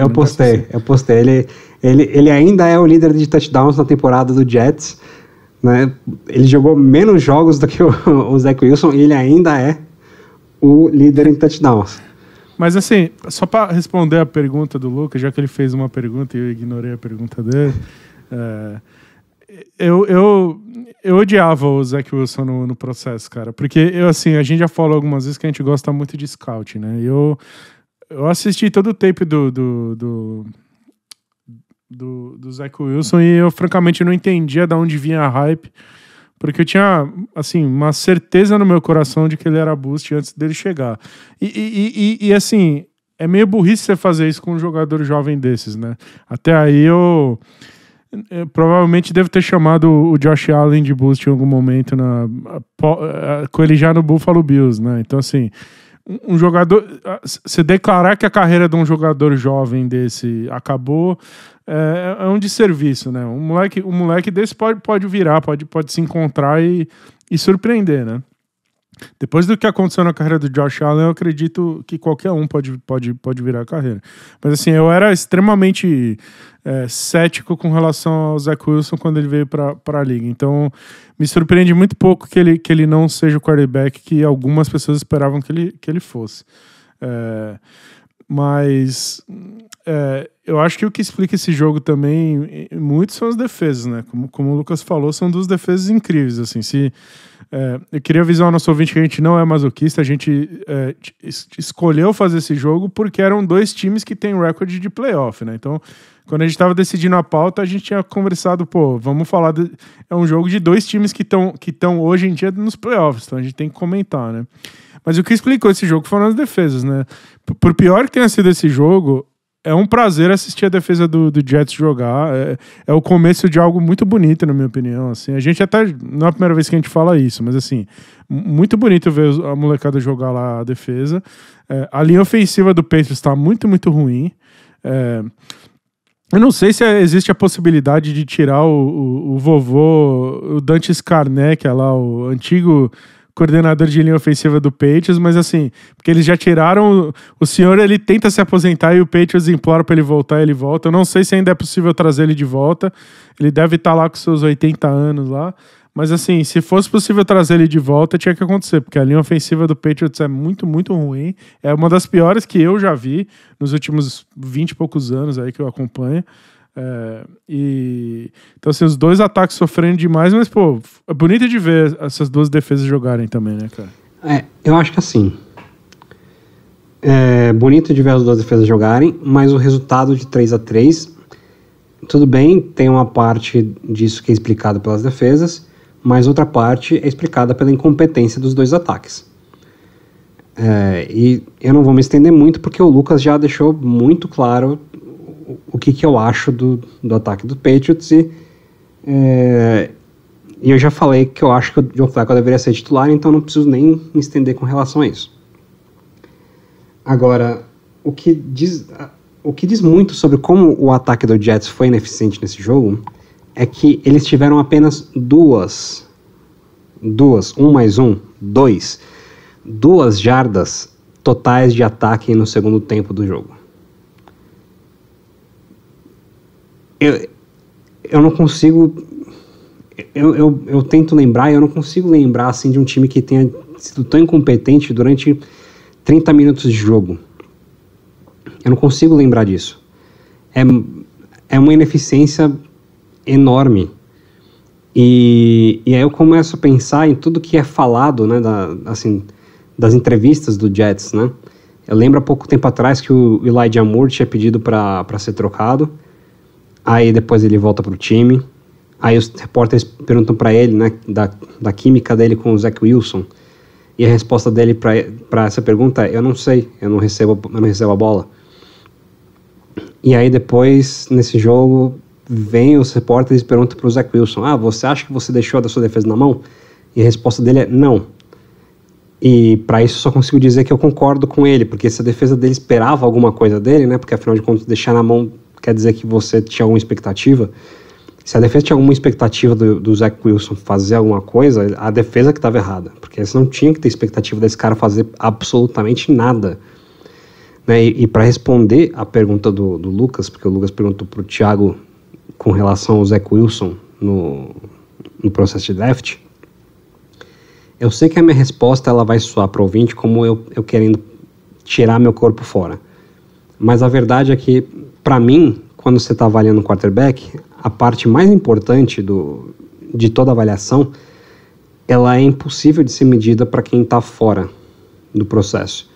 Eu postei. Ele ainda é o líder de touchdowns na temporada do Jets, né? Ele jogou menos jogos do que o Zach Wilson e ele ainda é o líder em touchdowns. Mas assim, só para responder a pergunta do Lucas, já que ele fez uma pergunta e eu ignorei a pergunta dele, eu odiava o Zach Wilson no processo, cara, porque a gente já falou algumas vezes que a gente gosta muito de scout, né? Eu assisti todo o tape do Zach Wilson e eu francamente não entendia de onde vinha a hype, porque eu tinha assim uma certeza no meu coração de que ele era boost antes dele chegar. E assim, é meio burrice você fazer isso com um jogador jovem desses, né? Até aí eu provavelmente devo ter chamado o Josh Allen de boost em algum momento com ele já no Buffalo Bills, né? Então assim, um jogador, se declarar que a carreira de um jogador jovem desse acabou, é um desserviço, né? Um moleque desse pode virar, pode se encontrar e surpreender, né? Depois do que aconteceu na carreira do Josh Allen, eu acredito que qualquer um pode virar a carreira. Mas assim, eu era extremamente cético com relação ao Zach Wilson quando ele veio para a liga. Então, me surpreende muito pouco que ele não seja o quarterback que algumas pessoas esperavam que ele fosse. Mas eu acho que o que explica esse jogo também muito são as defesas, né? Como o Lucas falou, são 2 defesas incríveis. Assim, eu queria avisar o nosso ouvinte que a gente não é masoquista, a gente escolheu fazer esse jogo porque eram 2 times que têm recorde de playoff, né? Então, quando a gente estava decidindo a pauta, a gente tinha conversado, vamos falar, é um jogo de 2 times que estão hoje em dia nos playoffs, então a gente tem que comentar, né? Mas o que explicou esse jogo foram as defesas, né? Por pior que tenha sido esse jogo, é um prazer assistir a defesa do Jets jogar. É o começo de algo muito bonito, na minha opinião. Assim, a gente até, não é a primeira vez que a gente fala isso, mas assim, muito bonito ver a molecada jogar lá a defesa. A linha ofensiva do Patriots está muito, muito ruim. Eu não sei se existe a possibilidade de tirar o vovô, o Dante Scarnecchia, que é lá o antigo coordenador de linha ofensiva do Patriots, mas assim, porque eles já tiraram, o senhor ele tenta se aposentar e o Patriots implora para ele voltar, ele volta. Eu não sei se ainda é possível trazer ele de volta, ele deve estar lá com seus 80 anos lá, mas assim, se fosse possível trazer ele de volta, tinha que acontecer, porque a linha ofensiva do Patriots é muito, muito ruim, é uma das piores que eu já vi nos últimos 20 e poucos anos aí que eu acompanho. Então assim, os dois ataques sofrendo demais, mas pô, é bonito de ver essas duas defesas jogarem também, né, cara? Eu acho que assim, é bonito de ver as duas defesas jogarem, mas o resultado de 3-3, tudo bem, tem uma parte disso que é explicada pelas defesas, mas outra parte é explicada pela incompetência dos dois ataques. E eu não vou me estender muito, porque o Lucas já deixou muito claro o que eu acho do ataque do Patriots, e eu já falei que eu acho que o Joe Flacco deveria ser titular, então não preciso nem me estender com relação a isso. Agora, o que diz muito sobre como o ataque do Jets foi ineficiente nesse jogo é que eles tiveram apenas duas jardas totais de ataque no segundo tempo do jogo. Eu não consigo... Eu tento lembrar, e eu não consigo lembrar assim, de um time que tenha sido tão incompetente durante 30 minutos de jogo. Eu não consigo lembrar disso. É uma ineficiência enorme. E aí eu começo a pensar em tudo que é falado, né, das entrevistas do Jets, né? Eu lembro há pouco tempo atrás que o Elijah Moore tinha pedido para ser trocado. Aí depois ele volta pro time. Aí os repórteres perguntam para ele, né, da química dele com o Zach Wilson. E a resposta dele para essa pergunta é: eu não sei, eu não recebo a bola. E aí depois, nesse jogo, vem os repórteres e perguntam pro Zach Wilson: você acha que você deixou a sua defesa na mão? E a resposta dele é: não. E para isso eu só consigo dizer que eu concordo com ele, porque se a defesa dele esperava alguma coisa dele, né, porque afinal de contas deixar na mão quer dizer que você tinha alguma expectativa. Se a defesa tinha alguma expectativa do Zach Wilson fazer alguma coisa, a defesa que estava errada, porque você não tinha que ter expectativa desse cara fazer absolutamente nada, né? E para responder a pergunta do Lucas, porque o Lucas perguntou pro Thiago com relação ao Zach Wilson no processo de draft, eu sei que a minha resposta ela vai soar para o ouvinte como eu querendo tirar meu corpo fora, mas a verdade é que, para mim, quando você está avaliando um quarterback, a parte mais importante de toda avaliação, ela é impossível de ser medida para quem está fora do processo,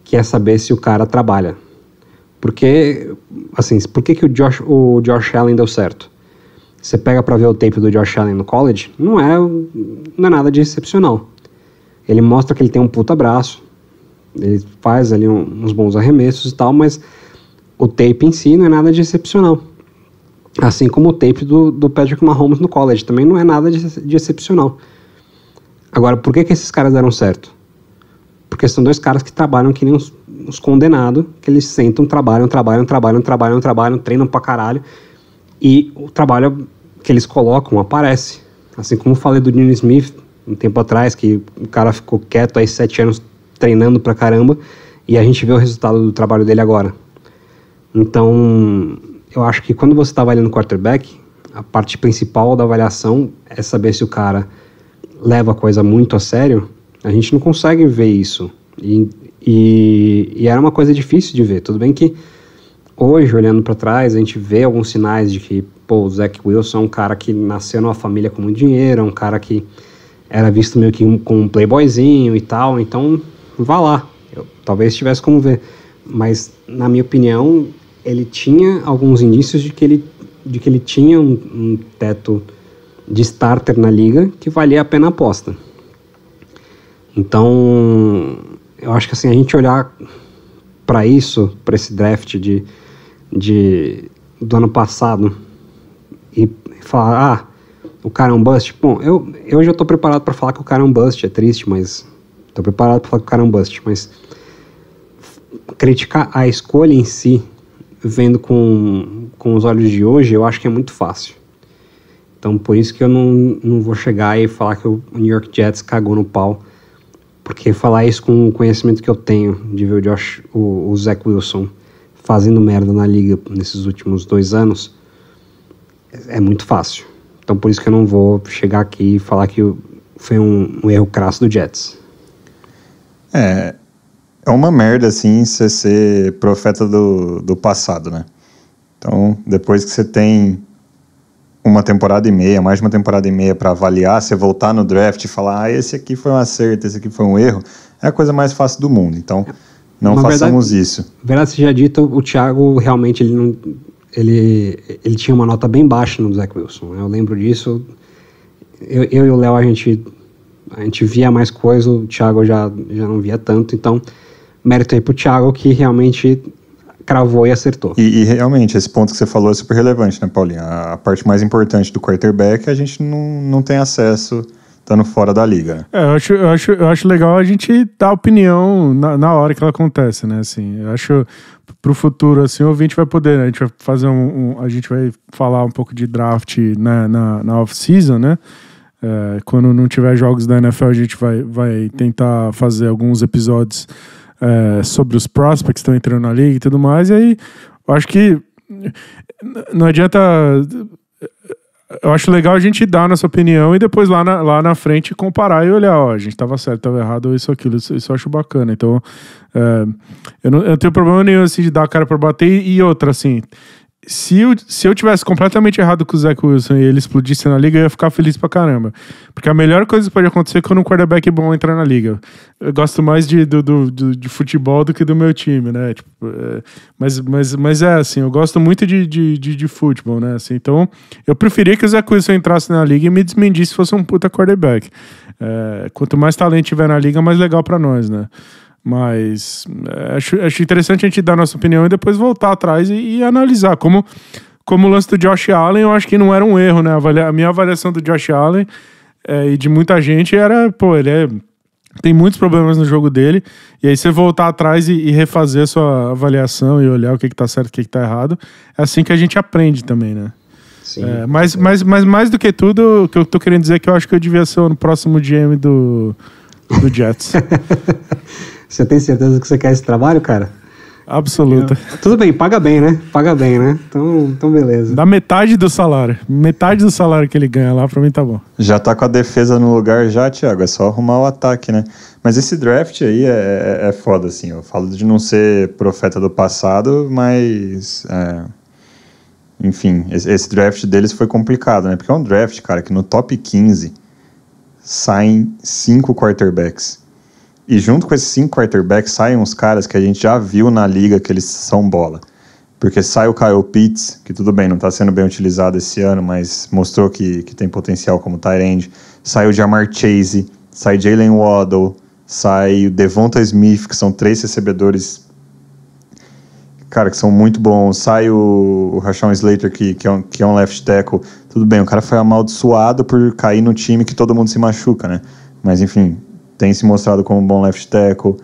que é saber se o cara trabalha. Porque, assim, por que o Josh Allen deu certo? Você pega para ver o tape do Josh Allen no college, não é nada de excepcional. Ele mostra que ele tem um puta braço, ele faz ali uns bons arremessos e tal, mas o tape em si não é nada de excepcional. Assim como o tape do Patrick Mahomes no college também não é nada de excepcional. Agora, por que esses caras deram certo? Porque são dois caras que trabalham que nem uns condenados, que eles sentam, trabalham, treinam pra caralho, e o trabalho que eles colocam aparece. Assim como eu falei do Dino Smith um tempo atrás, que o cara ficou quieto aí 7 anos treinando pra caramba, e a gente vê o resultado do trabalho dele agora. Então, eu acho que quando você está avaliando o quarterback, a parte principal da avaliação é saber se o cara leva a coisa muito a sério. A gente não consegue ver isso. E era uma coisa difícil de ver. Tudo bem que hoje, olhando para trás, a gente vê alguns sinais de que o Zach Wilson é um cara que nasceu numa família com muito dinheiro, é um cara que era visto meio que com um playboyzinho e tal. Então, vá lá. Talvez tivesse como ver. Mas, na minha opinião, ele tinha alguns indícios de que ele tinha um teto de starter na liga que valia a pena a aposta. Então, eu acho que assim, a gente olhar para isso, para esse draft de do ano passado e falar, o cara é um bust. Bom, eu já tô preparado para falar que o cara é um bust, é triste, mas tô preparado para falar que o cara é um bust, mas criticar a escolha em si, vendo com os olhos de hoje, eu acho que é muito fácil. Então, por isso que eu não vou chegar e falar que o New York Jets cagou no pau, porque falar isso com o conhecimento que eu tenho de ver o Zach Wilson fazendo merda na liga nesses últimos 2 anos, é muito fácil. Então, por isso que eu não vou chegar aqui e falar que foi um erro crasso do Jets. É uma merda, assim, você ser profeta do passado, né? Então, depois que você tem uma temporada e meia, mais de uma temporada e meia para avaliar, você voltar no draft e falar, esse aqui foi um acerto, esse aqui foi um erro, é a coisa mais fácil do mundo. Então, não façamos isso. Verdade seja dita, o Thiago realmente ele tinha uma nota bem baixa no Zach Wilson. Eu lembro disso. Eu e o Léo, a gente via mais coisa, o Thiago já não via tanto, então mérito aí pro Thiago, que realmente cravou e acertou. E realmente, esse ponto que você falou é super relevante, né, Paulinho? A parte mais importante do quarterback, a gente não tem acesso estando fora da liga. Eu acho legal a gente dar opinião na hora que ela acontece, né? Assim, eu acho pro futuro, assim, o ouvinte vai poder, né? A gente vai fazer a gente vai falar um pouco de draft na off-season, né? Quando não tiver jogos da NFL, a gente vai tentar fazer alguns episódios sobre os prospects que estão entrando na liga e tudo mais, e aí eu acho que não adianta. Eu acho legal a gente dar a nossa opinião e depois lá na frente comparar e olhar, a gente estava certo, estava errado, ou isso, aquilo, isso eu acho bacana. Então, eu não tenho problema nenhum assim, de dar a cara para bater. E outra, assim, se eu tivesse completamente errado com o Zach Wilson e ele explodisse na liga, eu ia ficar feliz pra caramba. Porque a melhor coisa que pode acontecer é quando um quarterback bom entrar na liga. Eu gosto mais de futebol do que do meu time, né? Tipo, mas é assim, eu gosto muito de futebol, né? Assim, então, eu preferia que o Zach Wilson entrasse na liga e me desmentisse se fosse um puta quarterback. Quanto mais talento tiver na liga, mais legal pra nós, né? Mas acho interessante a gente dar a nossa opinião e depois voltar atrás e analisar. Como o lance do Josh Allen, eu acho que não era um erro, né? A minha avaliação do Josh Allen e de muita gente era, ele tem muitos problemas no jogo dele, e aí você voltar atrás e refazer a sua avaliação e olhar o que tá certo e o que tá errado, é assim que a gente aprende também, né? Sim. Mas mais do que tudo, o que eu tô querendo dizer é que eu acho que eu devia ser o próximo GM do Jets. Você tem certeza que você quer esse trabalho, cara? Absoluta. Tudo bem, paga bem, né? Então beleza. Dá metade do salário. Metade do salário que ele ganha lá, pra mim tá bom. Já tá com a defesa no lugar já, Thiago, é só arrumar o ataque, né? Mas esse draft aí é foda, assim. Eu falo de não ser profeta do passado, mas... enfim, esse draft deles foi complicado, né? Porque é um draft, cara, que no top 15 saem 5 quarterbacks. E junto com esses 5 quarterbacks saem uns caras que a gente já viu na liga que eles são bola. Porque sai o Kyle Pitts, que tudo bem, não está sendo bem utilizado esse ano, mas mostrou que tem potencial como tight end. Sai o Jamar Chase, sai Jalen Waddle, sai o Devonta Smith, que são 3 recebedores, cara, que são muito bons. Sai o Rashawn Slater, que é um left tackle. Tudo bem, o cara foi amaldiçoado por cair no time que todo mundo se machuca, né? Mas enfim, tem se mostrado como um bom left tackle.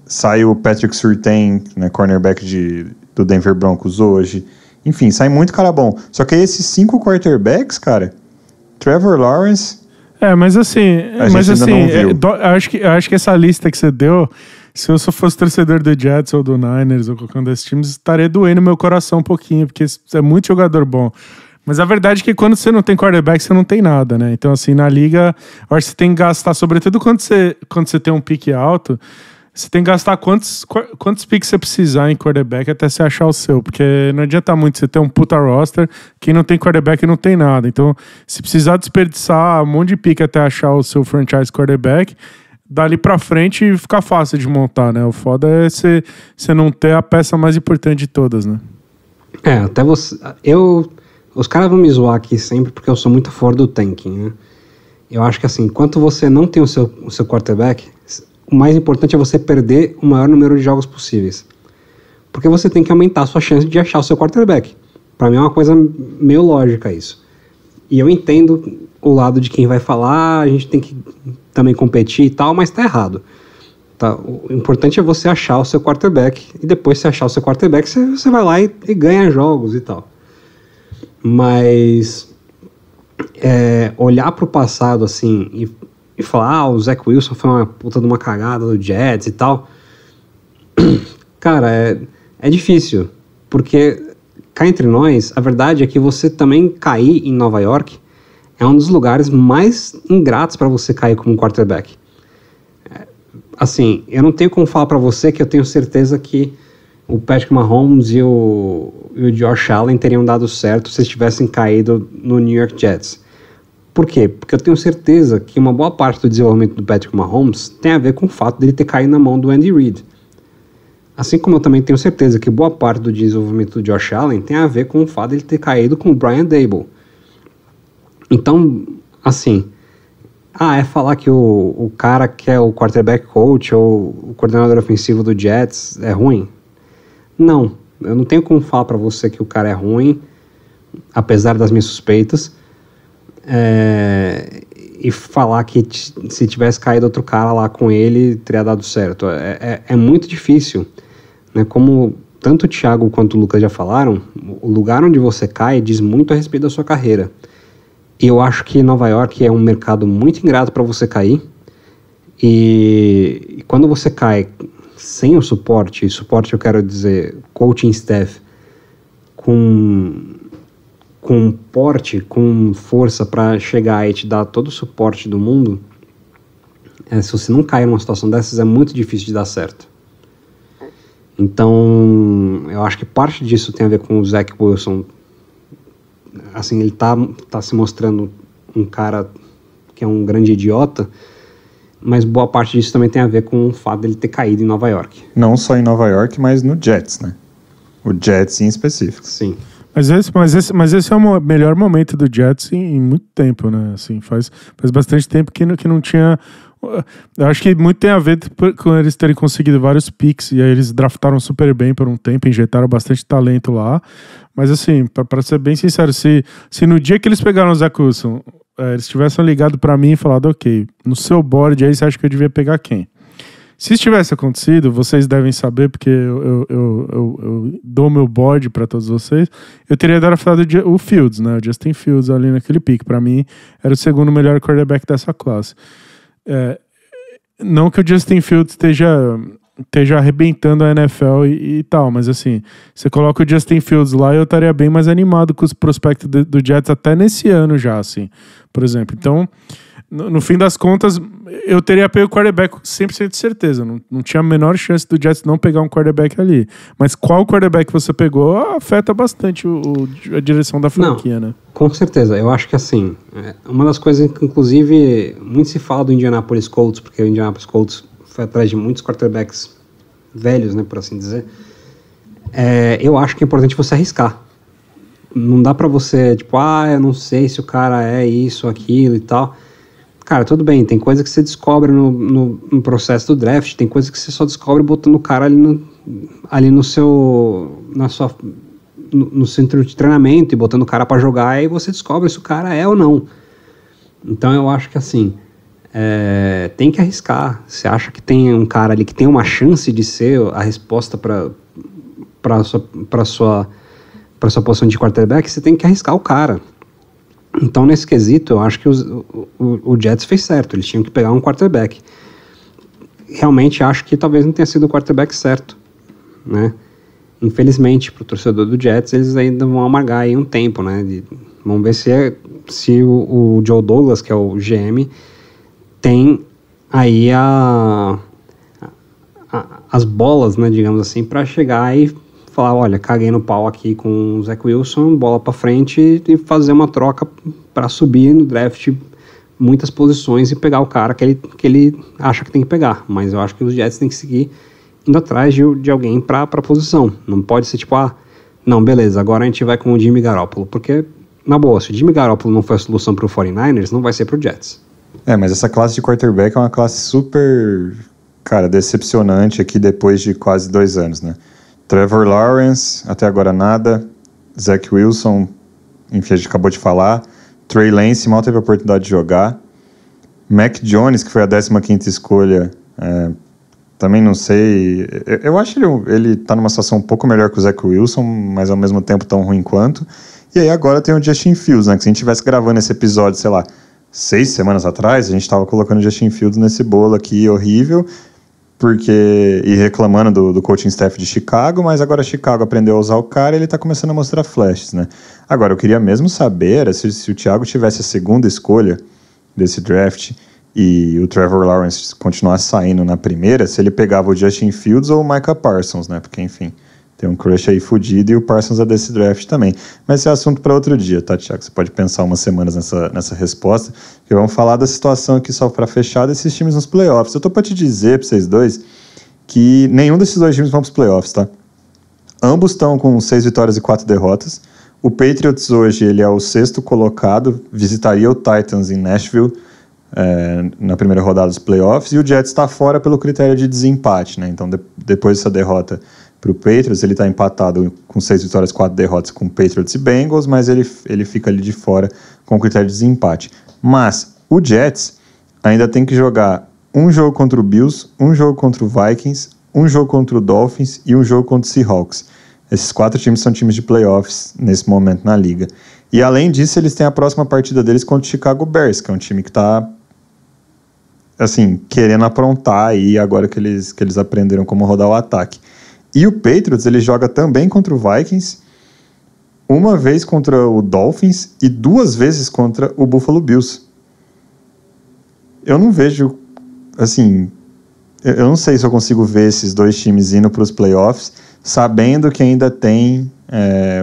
Sai o Patrick Surtain, né, cornerback do Denver Broncos hoje. Enfim, sai muito cara bom. Só que aí esses 5 quarterbacks, cara, Trevor Lawrence... mas assim... eu acho que essa lista que você deu, se eu só fosse torcedor do Jets ou do Niners ou qualquer um desses times, estaria doendo meu coração um pouquinho, porque é muito jogador bom. Mas a verdade é que quando você não tem quarterback, você não tem nada, né? Então, assim, na liga, eu acho que você tem que gastar, sobretudo quando você tem um pique alto, você tem que gastar quantos piques você precisar em quarterback até você achar o seu, porque não adianta muito você ter um puta roster, quem não tem quarterback não tem nada. Então, se precisar desperdiçar um monte de pique até achar o seu franchise quarterback, dali pra frente fica fácil de montar, né? O foda é você não ter a peça mais importante de todas, né? Até você... Os caras vão me zoar aqui sempre porque eu sou muito fora do tanking, né? Eu acho que assim, enquanto você não tem o seu quarterback, o mais importante é você perder o maior número de jogos possíveis. porque você tem que aumentar a sua chance de achar o seu quarterback. Para mim é uma coisa meio lógica isso. E eu entendo o lado de quem vai falar, a gente tem que também competir e tal, mas tá errado. Tá? O importante é você achar o seu quarterback, e depois se achar o seu quarterback, você vai lá e ganha jogos e tal. Mas olhar pro passado assim e falar, o Zach Wilson foi uma puta de uma cagada do Jets e tal, cara, é difícil, porque cá entre nós, a verdade é que você também cair em Nova York é um dos lugares mais ingratos para você cair como quarterback. Assim, eu não tenho como falar para você que eu tenho certeza que o Patrick Mahomes e o Josh Allen teriam dado certo se eles tivessem caído no New York Jets. Por quê? Porque eu tenho certeza que uma boa parte do desenvolvimento do Patrick Mahomes tem a ver com o fato dele ter caído na mão do Andy Reid. Assim como eu também tenho certeza que boa parte do desenvolvimento do Josh Allen tem a ver com o fato dele ter caído com o Brian Daboll. Então, assim, é falar que o cara que é o quarterback coach ou o coordenador ofensivo do Jets é ruim? Não, eu não tenho como falar pra você que o cara é ruim, apesar das minhas suspeitas, e falar que se tivesse caído outro cara lá com ele, teria dado certo. É muito difícil, né? Como tanto o Thiago quanto o Lucas já falaram, o lugar onde você cai diz muito a respeito da sua carreira. E eu acho que Nova York é um mercado muito ingrato para você cair, e quando você cai sem o suporte eu quero dizer coaching staff, com porte, com força para chegar e te dar todo o suporte do mundo, se você não cair numa situação dessas, é muito difícil de dar certo. Então, eu acho que parte disso tem a ver com o Zach Wilson. Assim, ele tá se mostrando um cara que é um grande idiota, mas boa parte disso também tem a ver com o fato dele ter caído em Nova York. Não só em Nova York, mas no Jets, né? O Jets em específico. Sim. Mas esse é o melhor momento do Jets em muito tempo, né? Assim, faz bastante tempo que não tinha... Eu acho que muito tem a ver com eles terem conseguido vários picks, e aí eles draftaram super bem por um tempo, injetaram bastante talento lá. Mas assim, pra ser bem sincero, se no dia que eles pegaram o Zach Wilson, eles tivessem ligado pra mim e falado, ok, no seu board aí você acha que eu devia pegar quem? Se isso tivesse acontecido, vocês devem saber, porque eu dou meu board para todos vocês, eu teria draftado o Fields, né? O Justin Fields ali naquele pick. Para mim, era o segundo melhor quarterback dessa classe. Não que o Justin Fields esteja arrebentando a NFL e tal, mas assim, você coloca o Justin Fields lá e eu estaria bem mais animado com os prospectos do Jets até nesse ano já, assim, por exemplo. Então, no fim das contas, eu teria pego o quarterback 100% de certeza. Não tinha a menor chance do Jets não pegar um quarterback ali. Mas qual quarterback você pegou afeta bastante a direção da franquia, né? Com certeza. Eu acho que assim, uma das coisas que inclusive muito se fala do Indianapolis Colts, porque o Indianapolis Colts foi atrás de muitos quarterbacks velhos, né, por assim dizer. Eu acho que é importante você arriscar. Não dá pra você, tipo, eu não sei se o cara é isso, aquilo e tal. Cara, tudo bem, tem coisa que você descobre no processo do draft, tem coisa que você só descobre botando o cara ali no centro de treinamento e botando o cara pra jogar, e aí você descobre se o cara é ou não. Então eu acho que assim, tem que arriscar. Você acha que tem um cara ali que tem uma chance de ser a resposta pra sua posição de quarterback, você tem que arriscar o cara. Então, nesse quesito, eu acho que o Jets fez certo. Eles tinham que pegar um quarterback. Realmente, acho que talvez não tenha sido o quarterback certo, né? Infelizmente, para o torcedor do Jets, eles ainda vão amargar aí um tempo, né? Vamos ver se o Joe Douglas, que é o GM, tem aí as bolas, né, digamos assim, para chegar e falar, olha, caguei no pau aqui com o Zach Wilson, bola pra frente e fazer uma troca para subir no draft muitas posições e pegar o cara que ele acha que tem que pegar. Mas eu acho que os Jets têm que seguir indo atrás de alguém pra posição. Não pode ser tipo, não, beleza, agora a gente vai com o Jimmy Garoppolo, porque, na boa, se o Jimmy Garoppolo não foi a solução pro 49ers, não vai ser pro Jets. Mas essa classe de quarterback é uma classe super, cara, decepcionante aqui depois de quase 2 anos, né? Trevor Lawrence, até agora nada. Zach Wilson, enfim, a gente acabou de falar. Trey Lance, mal teve a oportunidade de jogar. Mac Jones, que foi a 15ª escolha, também não sei. Eu acho que ele tá numa situação um pouco melhor que o Zach Wilson, mas ao mesmo tempo tão ruim quanto. E aí agora tem o Justin Fields, né? Que se a gente estivesse gravando esse episódio, sei lá, 6 semanas atrás, a gente tava colocando o Justin Fields nesse bolo aqui horrível, e reclamando do coaching staff de Chicago, mas agora Chicago aprendeu a usar o cara e ele tá começando a mostrar flashes, né? Agora, eu queria mesmo saber se o Thiago tivesse a 2ª escolha desse draft e o Trevor Lawrence continuasse saindo na primeira, se ele pegava o Justin Fields ou o Micah Parsons, né? Porque, enfim, tem um crush aí fudido e o Parsons é desse draft também. Mas esse é assunto para outro dia, tá, Thiago? Você pode pensar umas semanas nessa resposta, porque vamos falar da situação aqui só para fechar desses times nos playoffs. Eu tô para te dizer, para vocês dois, que nenhum desses dois times vão pros playoffs, tá? Ambos estão com 6 vitórias e 4 derrotas. O Patriots hoje ele é o 6º colocado, visitaria o Titans em Nashville na primeira rodada dos playoffs, e o Jets está fora pelo critério de desempate, né? Então, depois dessa derrota para o Patriots, ele está empatado com 6 vitórias e 4 derrotas com Patriots e Bengals, mas ele fica ali de fora com o critério de desempate. Mas o Jets ainda tem que jogar um jogo contra o Bills, um jogo contra o Vikings, um jogo contra o Dolphins e um jogo contra o Seahawks. Esses 4 times são times de playoffs nesse momento na liga. E além disso, eles têm a próxima partida deles contra o Chicago Bears, que é um time que está assim, querendo aprontar aí agora que eles aprenderam como rodar o ataque. E o Patriots, ele joga também contra o Vikings, uma vez contra o Dolphins e 2 vezes contra o Buffalo Bills. Eu não vejo, assim, eu não sei se eu consigo ver esses 2 times indo para os playoffs, sabendo que ainda tem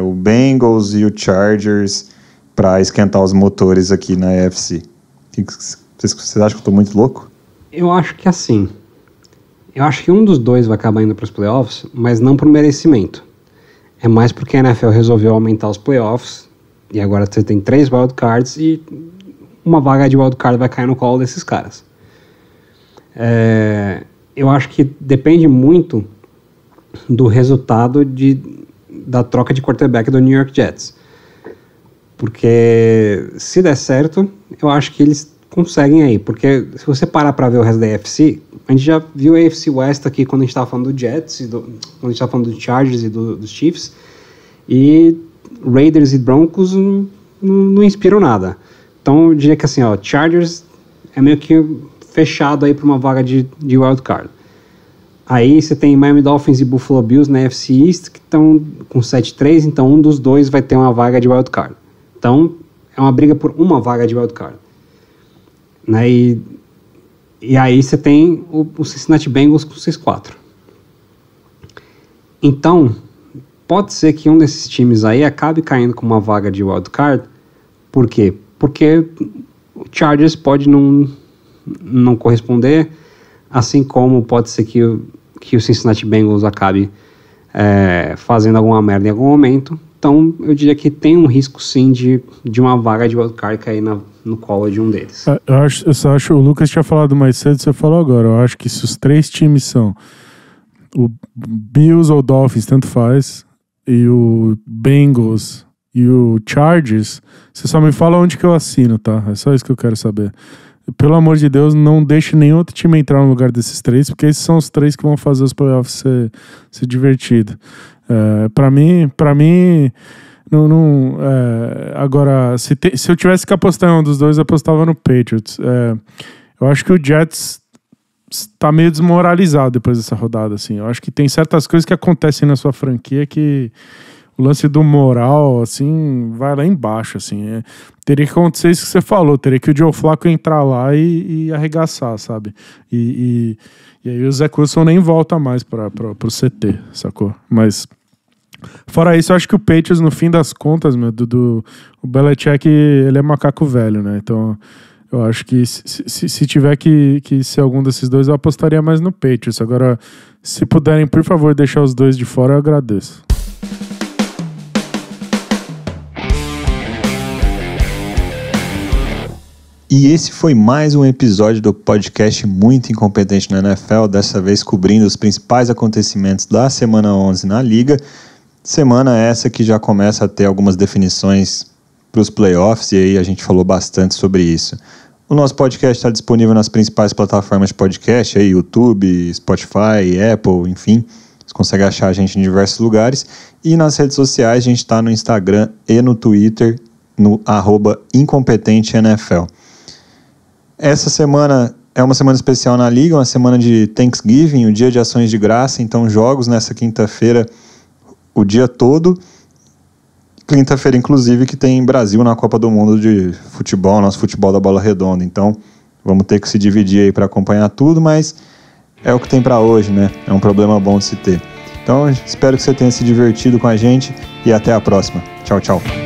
o Bengals e o Chargers para esquentar os motores aqui na AFC. Vocês acham que eu estou muito louco? Eu acho que assim. Eu acho que um dos 2 vai acabar indo para os playoffs, mas não por merecimento. É mais porque a NFL resolveu aumentar os playoffs e agora você tem 3 wildcards e uma vaga de wildcard vai cair no colo desses caras. Eu acho que depende muito do resultado da troca de quarterback do New York Jets. Porque se der certo, eu acho que eles conseguem aí, porque se você parar para ver o resto da AFC, a gente já viu a AFC West aqui quando a gente estava falando do Jets, quando a gente estava falando do Chargers e dos Chiefs, e Raiders e Broncos não inspiram nada. Então eu diria que assim, Chargers é meio que fechado aí para uma vaga de wildcard. Aí você tem Miami Dolphins e Buffalo Bills na AFC East, que estão com 7-3, então um dos 2 vai ter uma vaga de wildcard. Então é uma briga por uma vaga de wildcard. Né? E aí você tem o Cincinnati Bengals com 6-4. Então, pode ser que um desses times aí acabe caindo com uma vaga de wildcard. Por quê? Porque o Chargers pode não corresponder, assim como pode ser que o Cincinnati Bengals acabe fazendo alguma merda em algum momento. Então, eu diria que tem um risco, sim, de uma vaga de wildcard cair no colo de um deles. Eu só acho, o Lucas tinha falado mais cedo, você falou agora, eu acho que se os 3 times são o Bills ou Dolphins, tanto faz, e o Bengals e o Chargers, você só me fala onde que eu assino, tá? É só isso que eu quero saber. Pelo amor de Deus, não deixe nenhum outro time entrar no lugar desses 3, porque esses são os 3 que vão fazer os playoffs ser divertido. Pra mim agora, se eu tivesse que apostar em um dos 2, eu apostava no Patriots. Eu acho que o Jets está meio desmoralizado depois dessa rodada, assim. Eu acho que tem certas coisas que acontecem na sua franquia que o lance do moral, assim, vai lá embaixo, assim. Teria que acontecer isso que você falou, teria que o Joe Flacco entrar lá e arregaçar, sabe? E aí o Zach Wilson nem volta mais pro CT, sacou? Mas fora isso, eu acho que o Patriots, no fim das contas, o Belichick, ele é macaco velho, né? Então, eu acho que se tiver que ser algum desses 2, eu apostaria mais no Patriots. Agora, se puderem, por favor, deixar os 2 de fora, eu agradeço. E esse foi mais um episódio do podcast Muito Incompetente na NFL, dessa vez cobrindo os principais acontecimentos da semana 11 na Liga. Semana essa que já começa a ter algumas definições para os playoffs, e aí a gente falou bastante sobre isso. O nosso podcast está disponível nas principais plataformas de podcast, aí YouTube, Spotify, Apple, enfim. Você consegue achar a gente em diversos lugares. E nas redes sociais a gente está no Instagram e no Twitter, no @IncompetenteNFL. Essa semana é uma semana especial na Liga, uma semana de Thanksgiving, o dia de ações de graça, então jogos nessa quinta-feira o dia todo. Quinta-feira, inclusive, que tem Brasil na Copa do Mundo de futebol, nosso futebol da bola redonda. Então, vamos ter que se dividir aí para acompanhar tudo, mas é o que tem para hoje, né? É um problema bom de se ter. Então, espero que você tenha se divertido com a gente e até a próxima. Tchau, tchau.